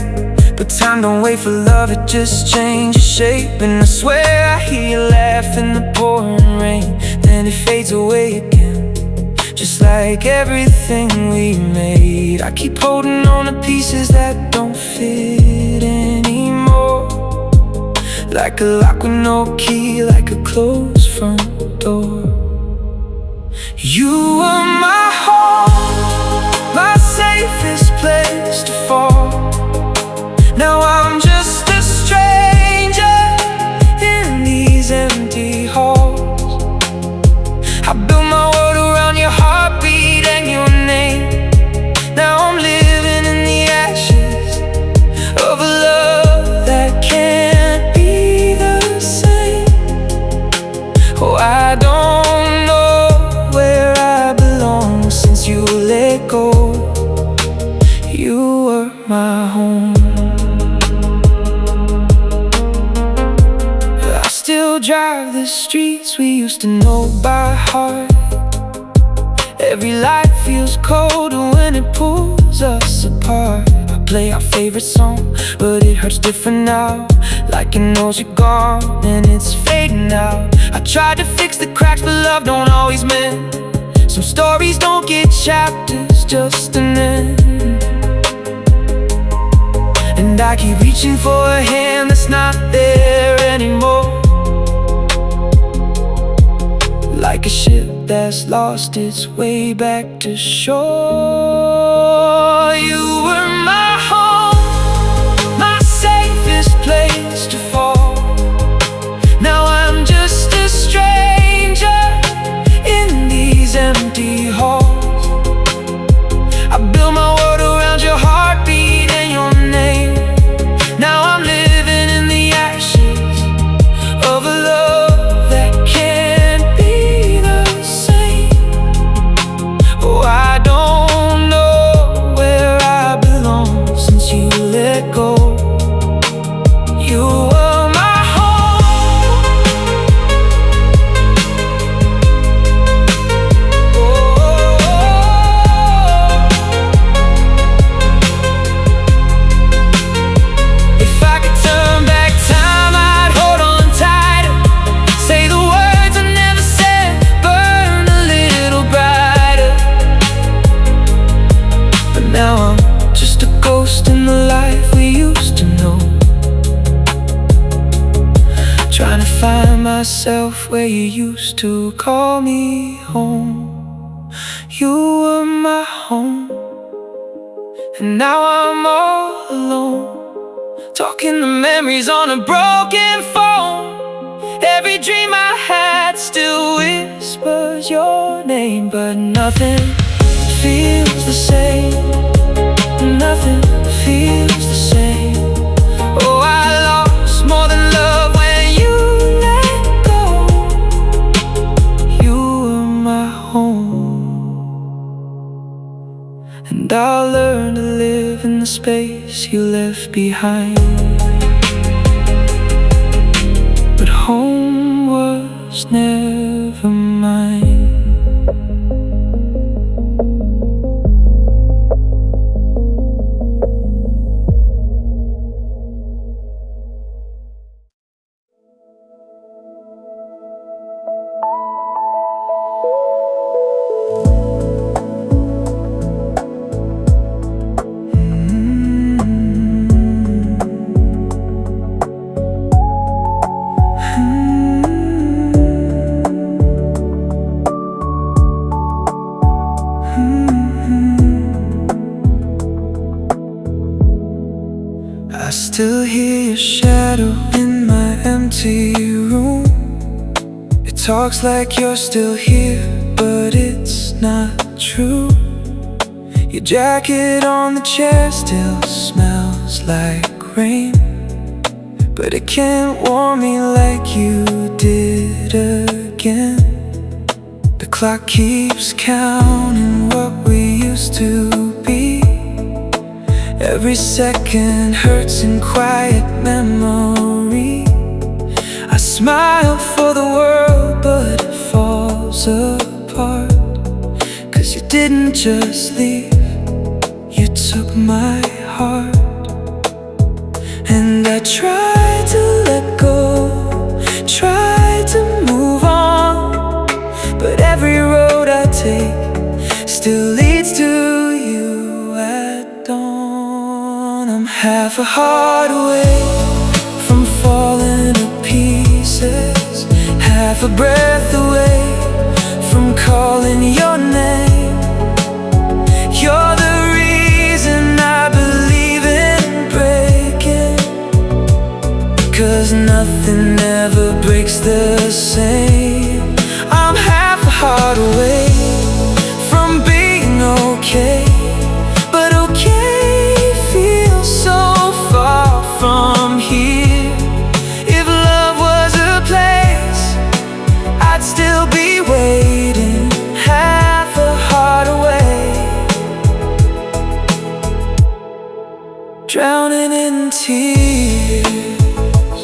Speaker 1: But time don't wait for love, it just changes shape. And I swear I hear you laugh in the pouring rain. Then it fades away again, just like everything we made. I keep holding on to pieces that don't fit anymore, like a lock with no key, like a closed front door. You were my home, my safest place to fall. Now I'm just a stranger in these empty halls. I built my world around your heartbeat and your name. Now I'm living in the ashes of a love that can't be the same. Oh, I don't know where I belong since you let go. You were my home. I still drive the streets we used to know by heart. Every light feels colder when it pulls us apart. I play our favorite song, but it hurts different now. Like it knows you're gone and it's fading out. I tried to fix the cracks, but love don't always mend. Some stories don't get chapters, just an end. And I keep reaching for a hand that's not there anymore, like a ship that's lost its way back to shore. You were my home, my safest place to fall. Now I'm just a stranger in these empty halls. I built my world around your heartbeat and your name. Now I'm living in the ashes of a love that can't be the same. Oh, I don't know where I belong since you let go. You were my home. If I could turn back time, I'd hold on tighter. Say the words I never said, burn a little brighter. But now I'm just a ghost in the life we used to know, trying to find myself where you used to call me home. You were my home, and now I'm all alone, talking to memories on a broken phone. Every dream I had still whispers your name, but nothing feels the same. Nothing feels the same. Oh, I lost more than love when you let go. You were my home, and I'll learn to live in the space you left behind. But home was never mine. I still hear your shadow in my empty room. It talks like you're still here, but it's not true. Your jacket on the chair still smells like rain, but it can't warm me like you did again. The clock keeps counting what we used to be. Every second hurts in quiet memory. I smile for the world, but it falls apart. 'Cause you didn't just leave,
Speaker 2: took my heart, and I tried to let go, tried to move on, but every road I take still leads to you at dawn. I'm half a heart away from falling to pieces, half a breath away from calling your name. You're the reason I believe in breaking, 'cause nothing ever breaks the same. I'm half a heart away from being okay, but okay feels so far from here. If love was a place, I'd still be waiting, half a heart away, drowning in tears.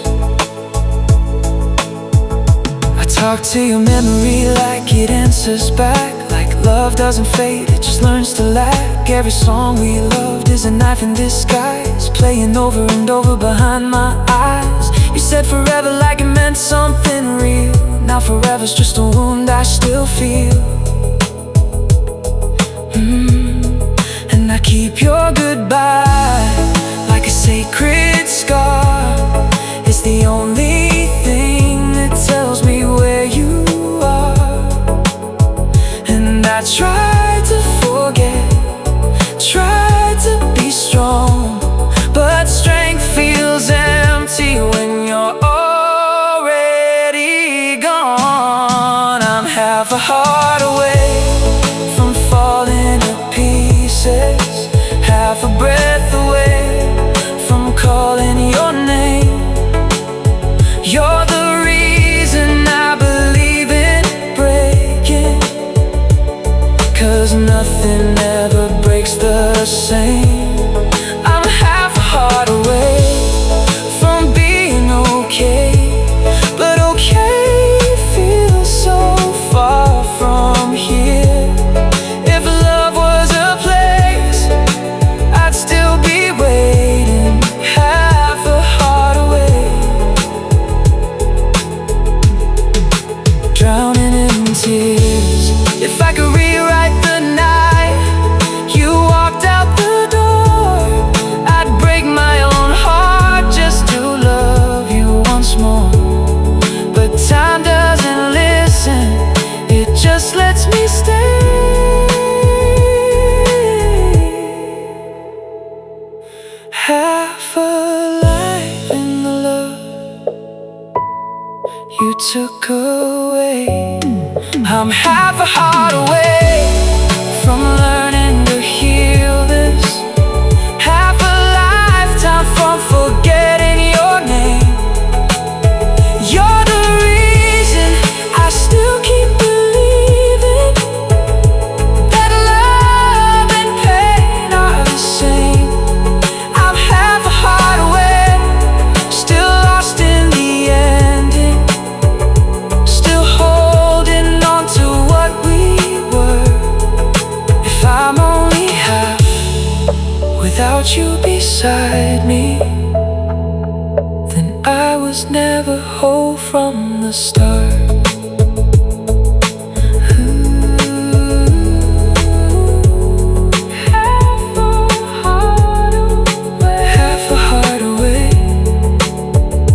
Speaker 2: I talk to your memory like it answers back, like love doesn't fade, it just learns to lack. Every song we loved is a knife in disguise, playing over and over behind my eyes. You said forever like it meant something real. Now forever's just a wound I still feel. And I keep your goodbye like a sacred scar. It's the only thing that tells me where you are. And I try to forget, try to be strong, but strength feels empty when you're already gone. I'm half a heart away from falling to pieces, half a breath away from calling your name. You're the reason I believe in breaking, 'cause nothing ever breaks the same. I'm half a heart away from being okay, but okay feels so far from here. If love was a place, I'd still be waiting, half a heart away, drowning in tears. If I could rewrite the night you walked out the door, I'd break my own heart just to love you once more. But time doesn't listen, it just lets me stay. Half alive in the love you took away. I'm half a heart away from learning to heal this, half a lifetime from forgetting your name. You're the reason I still keep believing that love and pain are the same. I'm half a heart away, still lost in the ending, still holding on to what we were. If I'm only half, without you beside me, then I was never whole from the start. Half a heart away,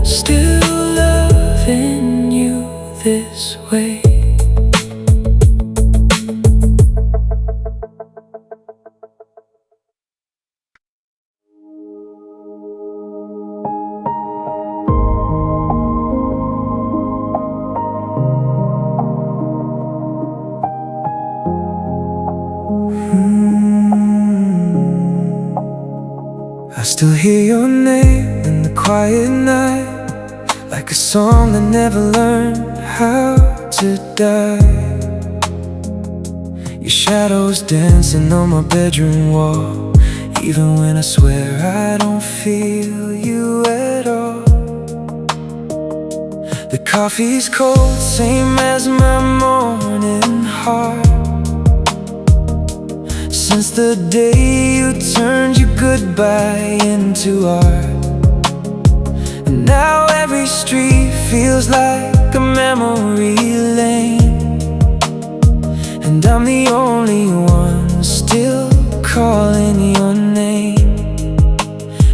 Speaker 2: still loving you this way. I still hear your name in the quiet night, like a song that never learned how to die. Your shadow's dancing on my bedroom wall, even when I swear I don't feel you at all. The coffee's cold, same as my morning heart. since the day you turned your goodbye into art. And now every street feels like a memory lane, and I'm the only one still calling your name.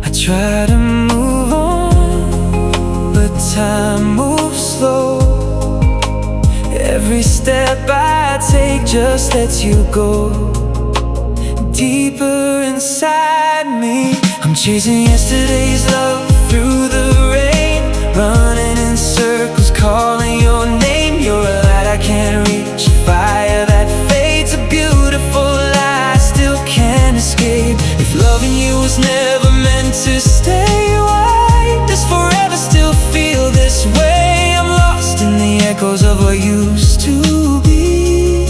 Speaker 2: I try to move on, but time moves slow. Every step I take just lets you go deeper inside me. I'm chasing yesterday's love through the rain, running in circles, calling your name. You're a light I can't reach, a fire that fades, a beautiful lie I still can't escape. If loving you was never meant to stay, why does forever still feel this way? I'm lost in the echoes of what used to be,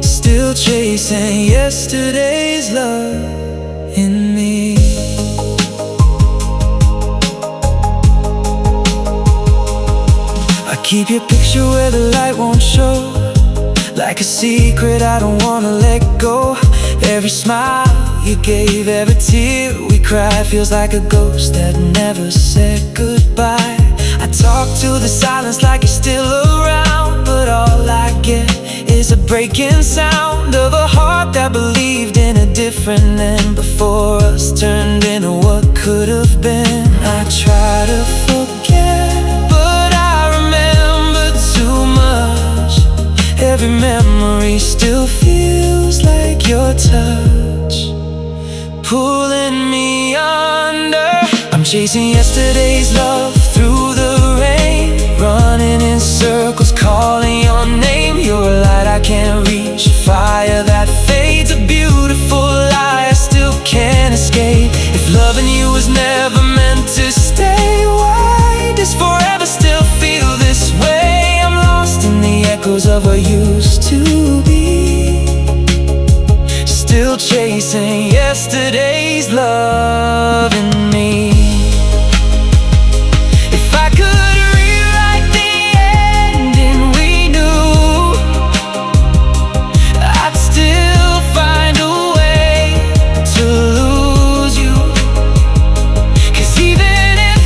Speaker 2: still chasing yesterday's love in me. I keep your picture where the light won't show, like a secret I don't wanna let go. Every smile you gave, every tear we cried, feels like a ghost that never said goodbye. I talk to the silence like you're still around, but all I get is a breaking sound of a heart that believed in a different end before us turned into what could have been. I try to forget, but I remember too much. Every memory still feels like your touch, pulling me under. I'm chasing yesterday's love through the rain, running in circles, calling your name. You're a light I can't reach, a fire that fades, a beautiful lie I still can't escape. If loving you was never meant to stay, why does forever still feel this way? I'm lost in the echoes of what used to be, still chasing yesterday's love in me. If I could rewrite the ending we knew, I'd still find a way to lose you. 'Cause even if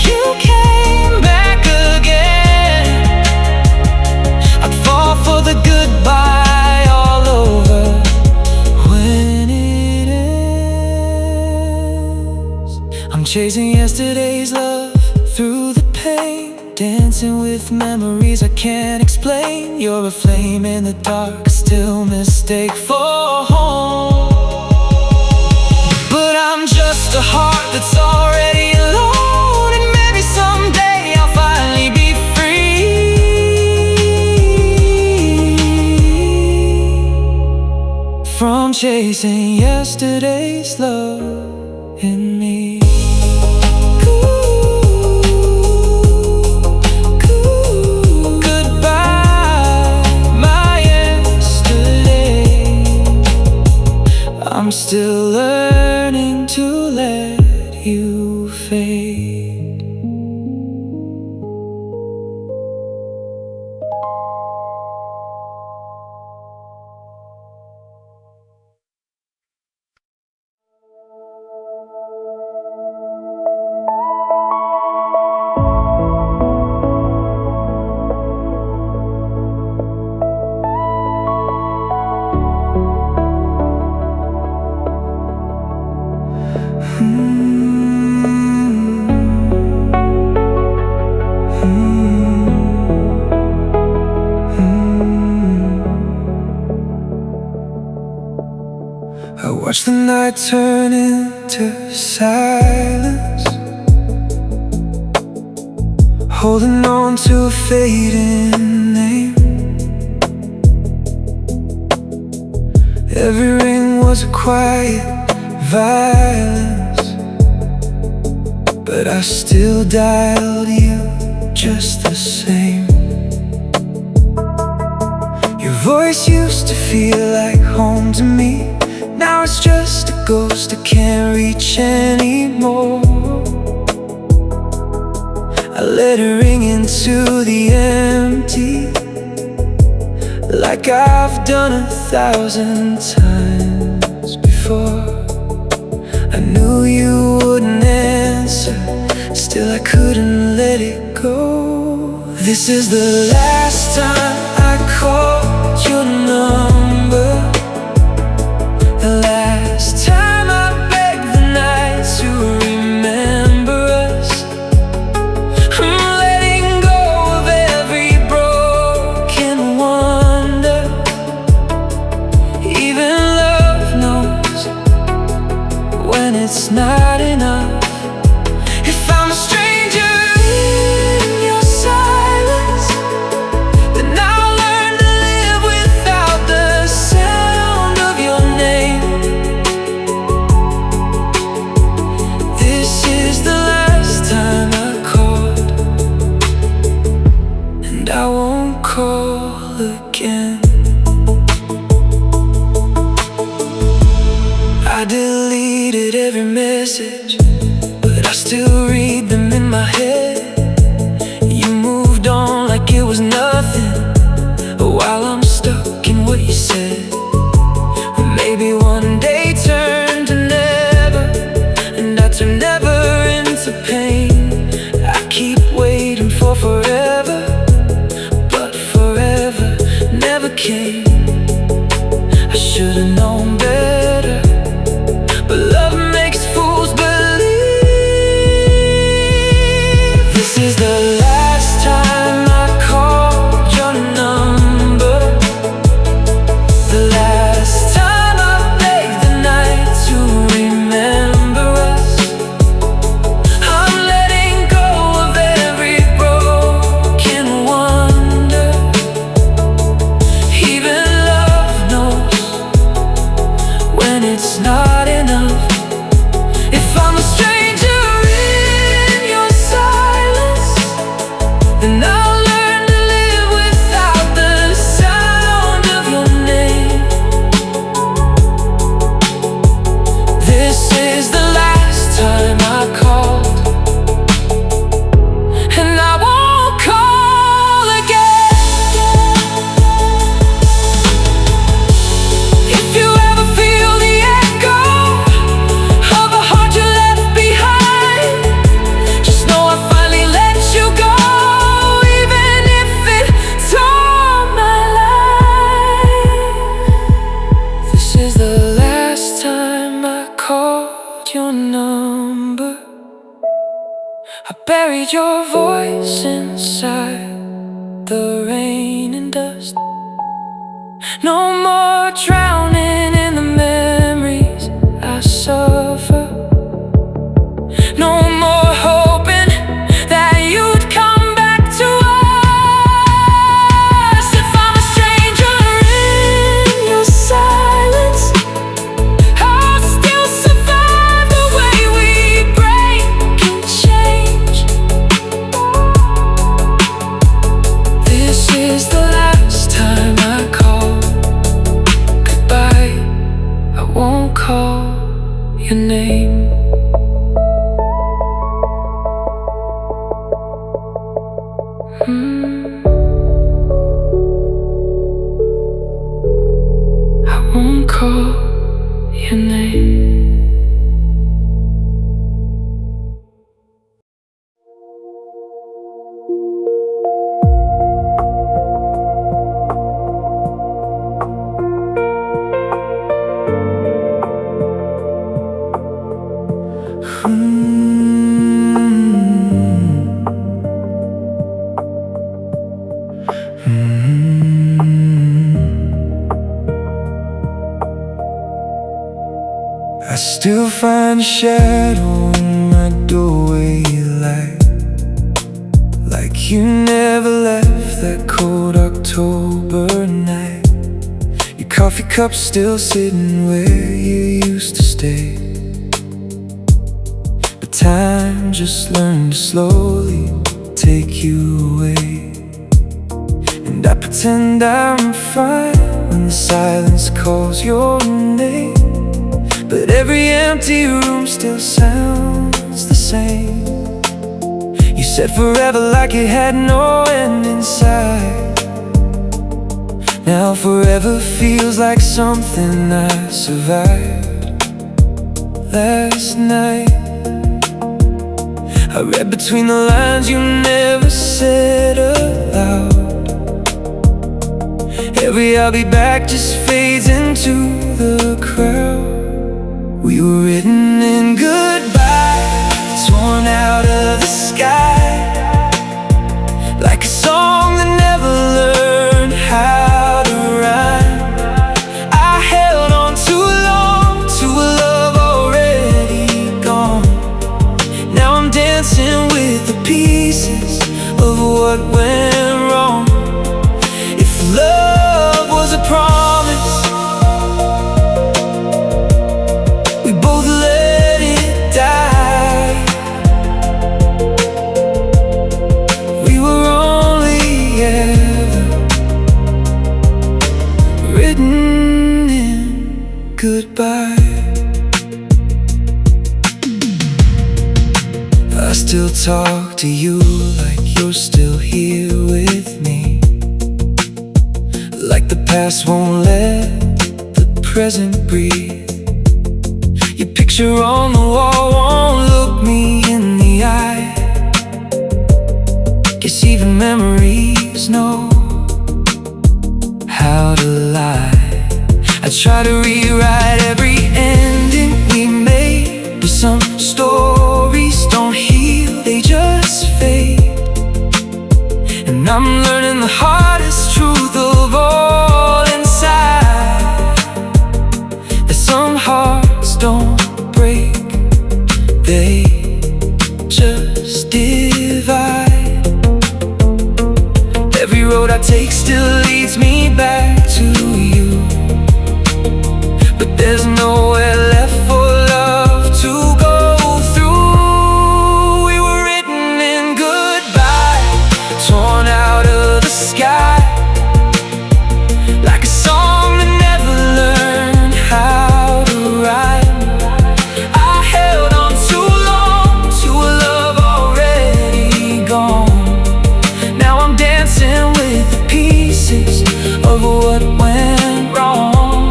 Speaker 2: you came back again, I'd fall for the goodbye all over. When it ends, I'm chasing yesterday's love through the pain, dancing with memories I can't explain. You're a flame in the dark, I still mistake for home. But I'm just a heart that's already alone, and maybe someday I'll finally be free from chasing yesterday's love in me. Goodbye, my yesterday. I'm still learning to let you fade. I watch the night turn into silence, holding on to a fading name. Every ring was a quiet violence, but I still dialed you just the same. Your voice used to feel like home to me. Now it's just a ghost I can't reach anymore. I let it ring into the empty. like I've done 1,000 times before. I knew you wouldn't answer, still I couldn't let it go. This is the last time I called your number, the last time I begged the night to remember us. I'm letting go of every broken wonder. Even love knows when it's not enough. If I'm a stranger in your silence, then I'll learn to live without the sound of your name. This is the last time I called, and I won't call again. I deleted every message, but I still read them in my head. You moved on like it was nothing, while I'm stuck in what you said. Maybe one day turn to never, and I turn never into pain. I keep waiting for forever, but forever never came. I should've known better, but love makes fools believe. This is the last time I called your number, the last time I begged the night to remember us. I'm letting go of every broken wonder. Even love knows when it's not enough. If I'm a stranger in your silence, then I'll learn to live without the sound of your name. This is the last time I called, and I won't call again. If you ever feel the echo of a heart you left behind, just know I finally let you go, even if it tore my life. This is the last time I called your number. I buried your voice inside the rain and dust. No more drowning in the memories I suffer. No more hoping that you'd come back to us. If I'm a stranger in your silence, I'll still survive the way we break and change. This is the last time I call goodbye. I won't call your name. I won't call your name. I still find a shadow in my doorway, like you never left that cold October night. Your coffee cup's still sitting where you used to stay, but time just learned to slowly take you away. And I pretend I'm fine when the silence calls your name, but every empty room still sounds the same. You said forever like it had no end inside, Now forever feels like something I survived. Last night I read between the lines you never said aloud. Every I'll be back just fades into the crowd. We were written in goodbye, torn out of the sky, like a song that never learned how to rhyme. I held on too long to a love already gone. Now I'm dancing with the pieces of what went wrong. If love was a promise, we both let it die. We were only ever written in goodbye. I still talk to you like you're still here with me, like the past won't let the present breathe. Your picture on the wall won't look me in the eye. Guess even memories know how to lie. I try to rewrite every ending we made, but some stories don't heal, they just fade. And I'm learning the hardest truth of all inside, that some hearts don't break, they just divide. Every road I take still leads me back to you, but there's nowhere left for love to go through. We were written in goodbye, torn out of the sky, like a song that never learned how to rhyme. I held on too long to a love already gone. Now I'm dancing with the pieces of what went wrong.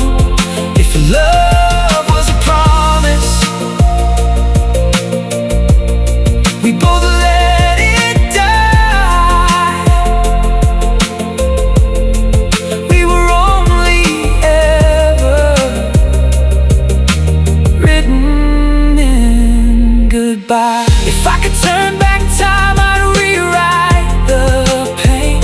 Speaker 2: If love was a promise, we both let it die. We were only ever written in goodbye. If I could turn back time, I'd rewrite the pain,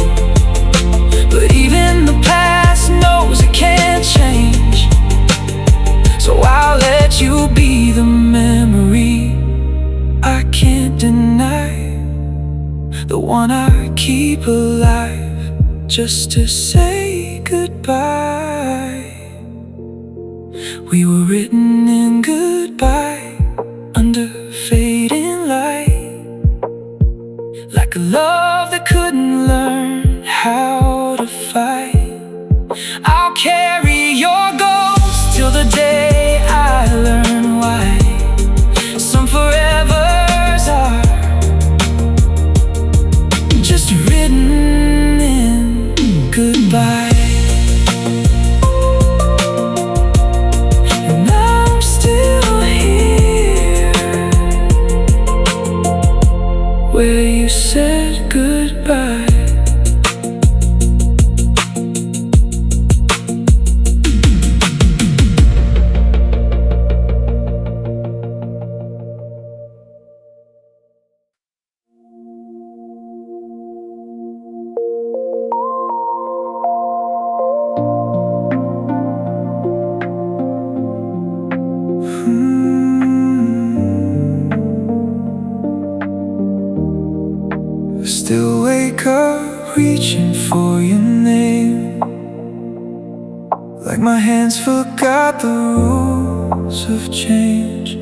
Speaker 2: but even the past knows it can't change. So I'll let you be the memory I can't deny, the one I keep alive just to say goodbye. We were written in goodbye, under fading light, like a love that couldn't learn how to fight. I'll carry your ghost till the day I learn why some forevers are just written in goodbye. And I'm still here where you said goodbye. Still wake up reaching for your name, like my hands forgot the rules of change.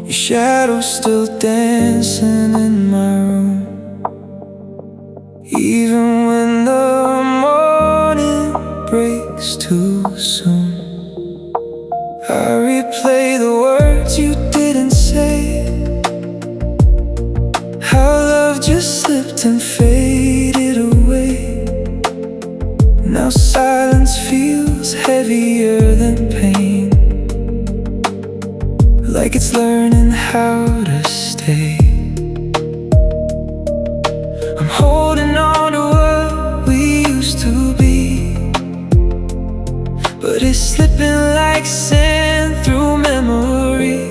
Speaker 2: Your shadow's still dancing in my room, even when the morning breaks too soon. I replay the words you didn't say, how love just slipped and faded away. heavier than pain, like it's learning how to stay. I'm holding on to what we used to be, but it's slipping like sand through memory.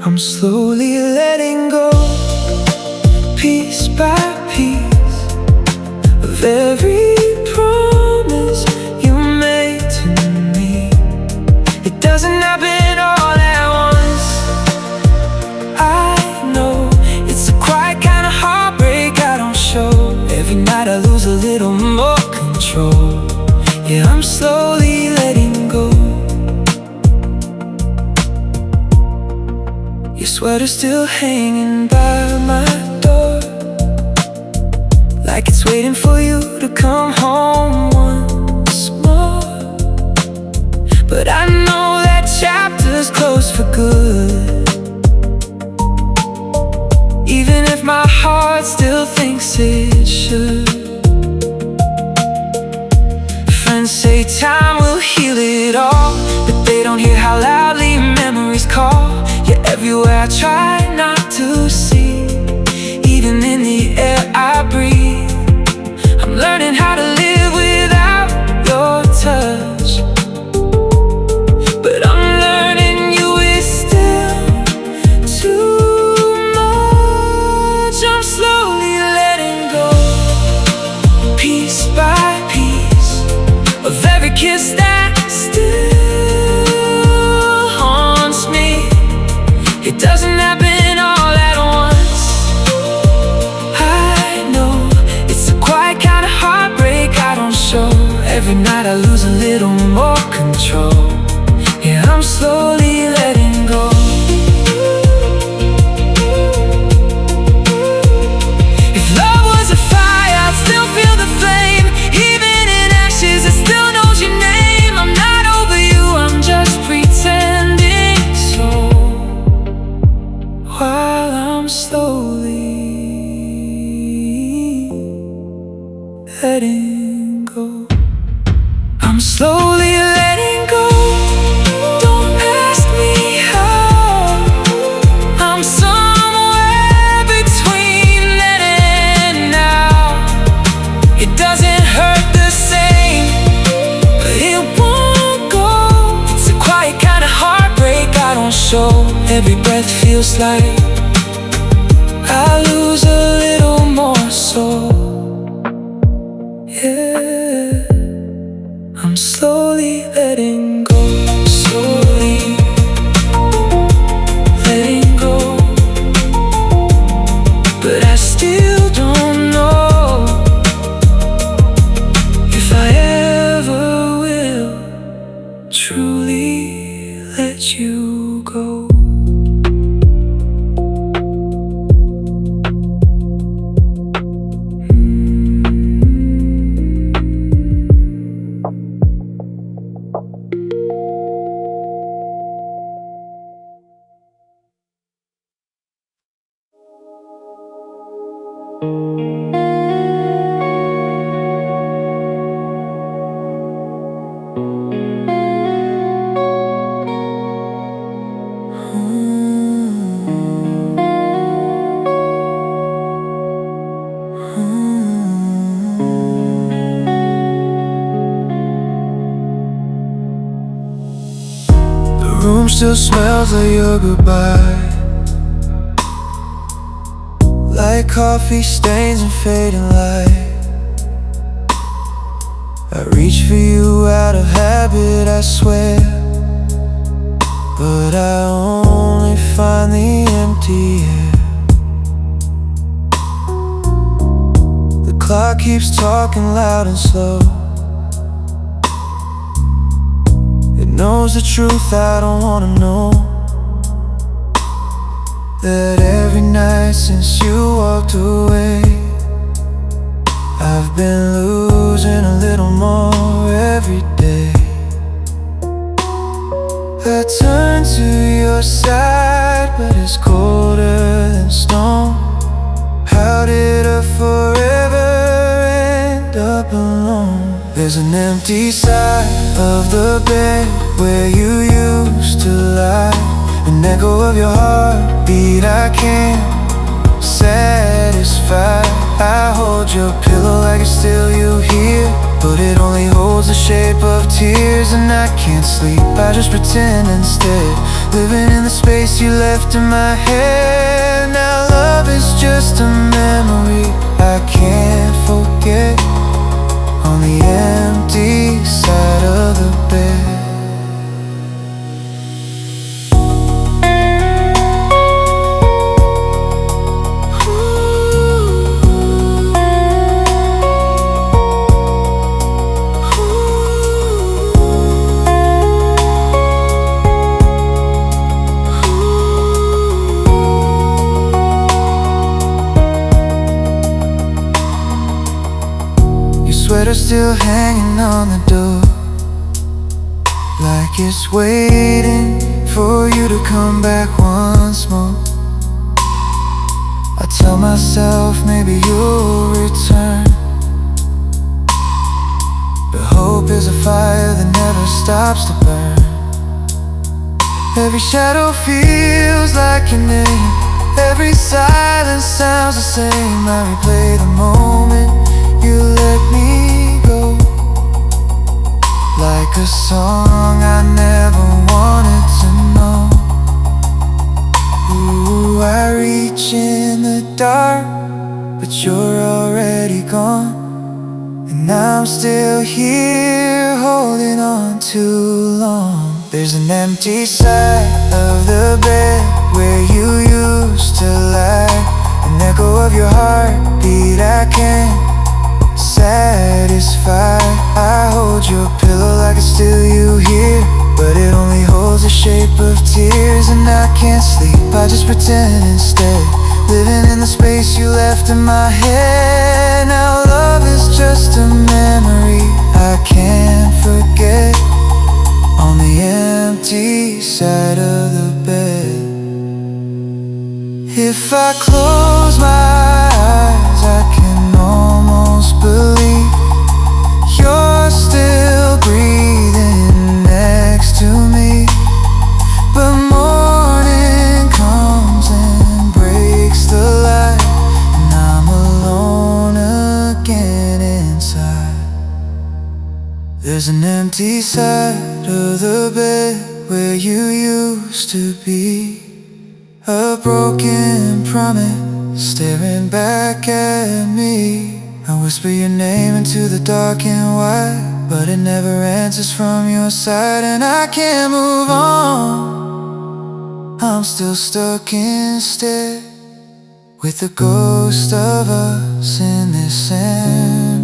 Speaker 2: I'm slowly letting go, piece by piece, of every promise you made to me. It doesn't happen all at once, I know. It's a quiet kind of heartbreak I don't show. Every night I lose a little more control. Yeah, I'm slowly letting go. Your sweater's still hanging by my door, like it's waiting for you to come home once more. But I know that chapter's closed for good, even if my heart still thinks it should. Friends say time will heal it all, but they don't hear how loudly memories call. You're everywhere I try not to see, even in the air I breathe. I'm learning how to live without your touch, but I'm learning you is still too much. I'm slowly letting go, piece by piece, of every kiss that still haunts me. It doesn't happen all at once, I know. It's a quiet kind of heartbreak I don't show. Every night I lose a little more control. Yeah, I'm slowly letting go. If love was a fire, I'd still feel the flame. Even in ashes, it still knows your name. I'm not over you, I'm just pretending so, while I'm slowly letting go. I'm slowly letting go. Don't ask me how. I'm somewhere between then and now. It doesn't hurt the same, but it won't go. It's a quiet kind of heartbreak I don't show. Every breath feels like I lose a little more soul. Yeah, I'm slowly letting go, slowly letting go. But I still don't know if I ever will truly let you go. The room still smells like your goodbye, like coffee stains and fading light. I reach for you out of habit, I swear, but I only find the empty air. The clock keeps talking loud and slow. It knows the truth I don't wanna know, that every night since you walked away, I've been losing a little more every day. I turn to your side, but it's colder than stone. How did a forever end up alone? There's an empty side of the bed where you used to lie. An echo of your heartbeat I can't satisfy. I hold your pillow like it's still you here, but it only holds the shape of tears. And I can't sleep, I just pretend instead, living in the space you left in my head. Now love is just a memory I can't forget, on the empty side of the bed. Sweater still hanging on the door, like it's waiting for you to come back once more. I tell myself maybe you'll return, but hope is a fire that never stops to burn. Every shadow feels like your name, every silence sounds the same. I replay the moment you let me go, like a song I never wanted to know. Ooh, I reach in the dark, but you're already gone, and I'm still here holding on too long. There's an empty side of the bed where you used to lie. An echo of your heartbeat I can't satisfied. I hold your pillow like it's still you here, but it only holds the shape of tears. And I can't sleep, I just pretend instead, living in the space you left in my head. Now love is just a memory I can't forget, on the empty side of the bed. If I close my eyes, I can almost believe you're still breathing next to me. But morning comes and breaks the light, and I'm alone again inside. There's an empty side of the bed where you used to be, a broken promise staring back at me. I whisper your name into the dark and white, but it never answers from your side. And I can't move on, I'm still stuck instead, with the ghost of us in this end.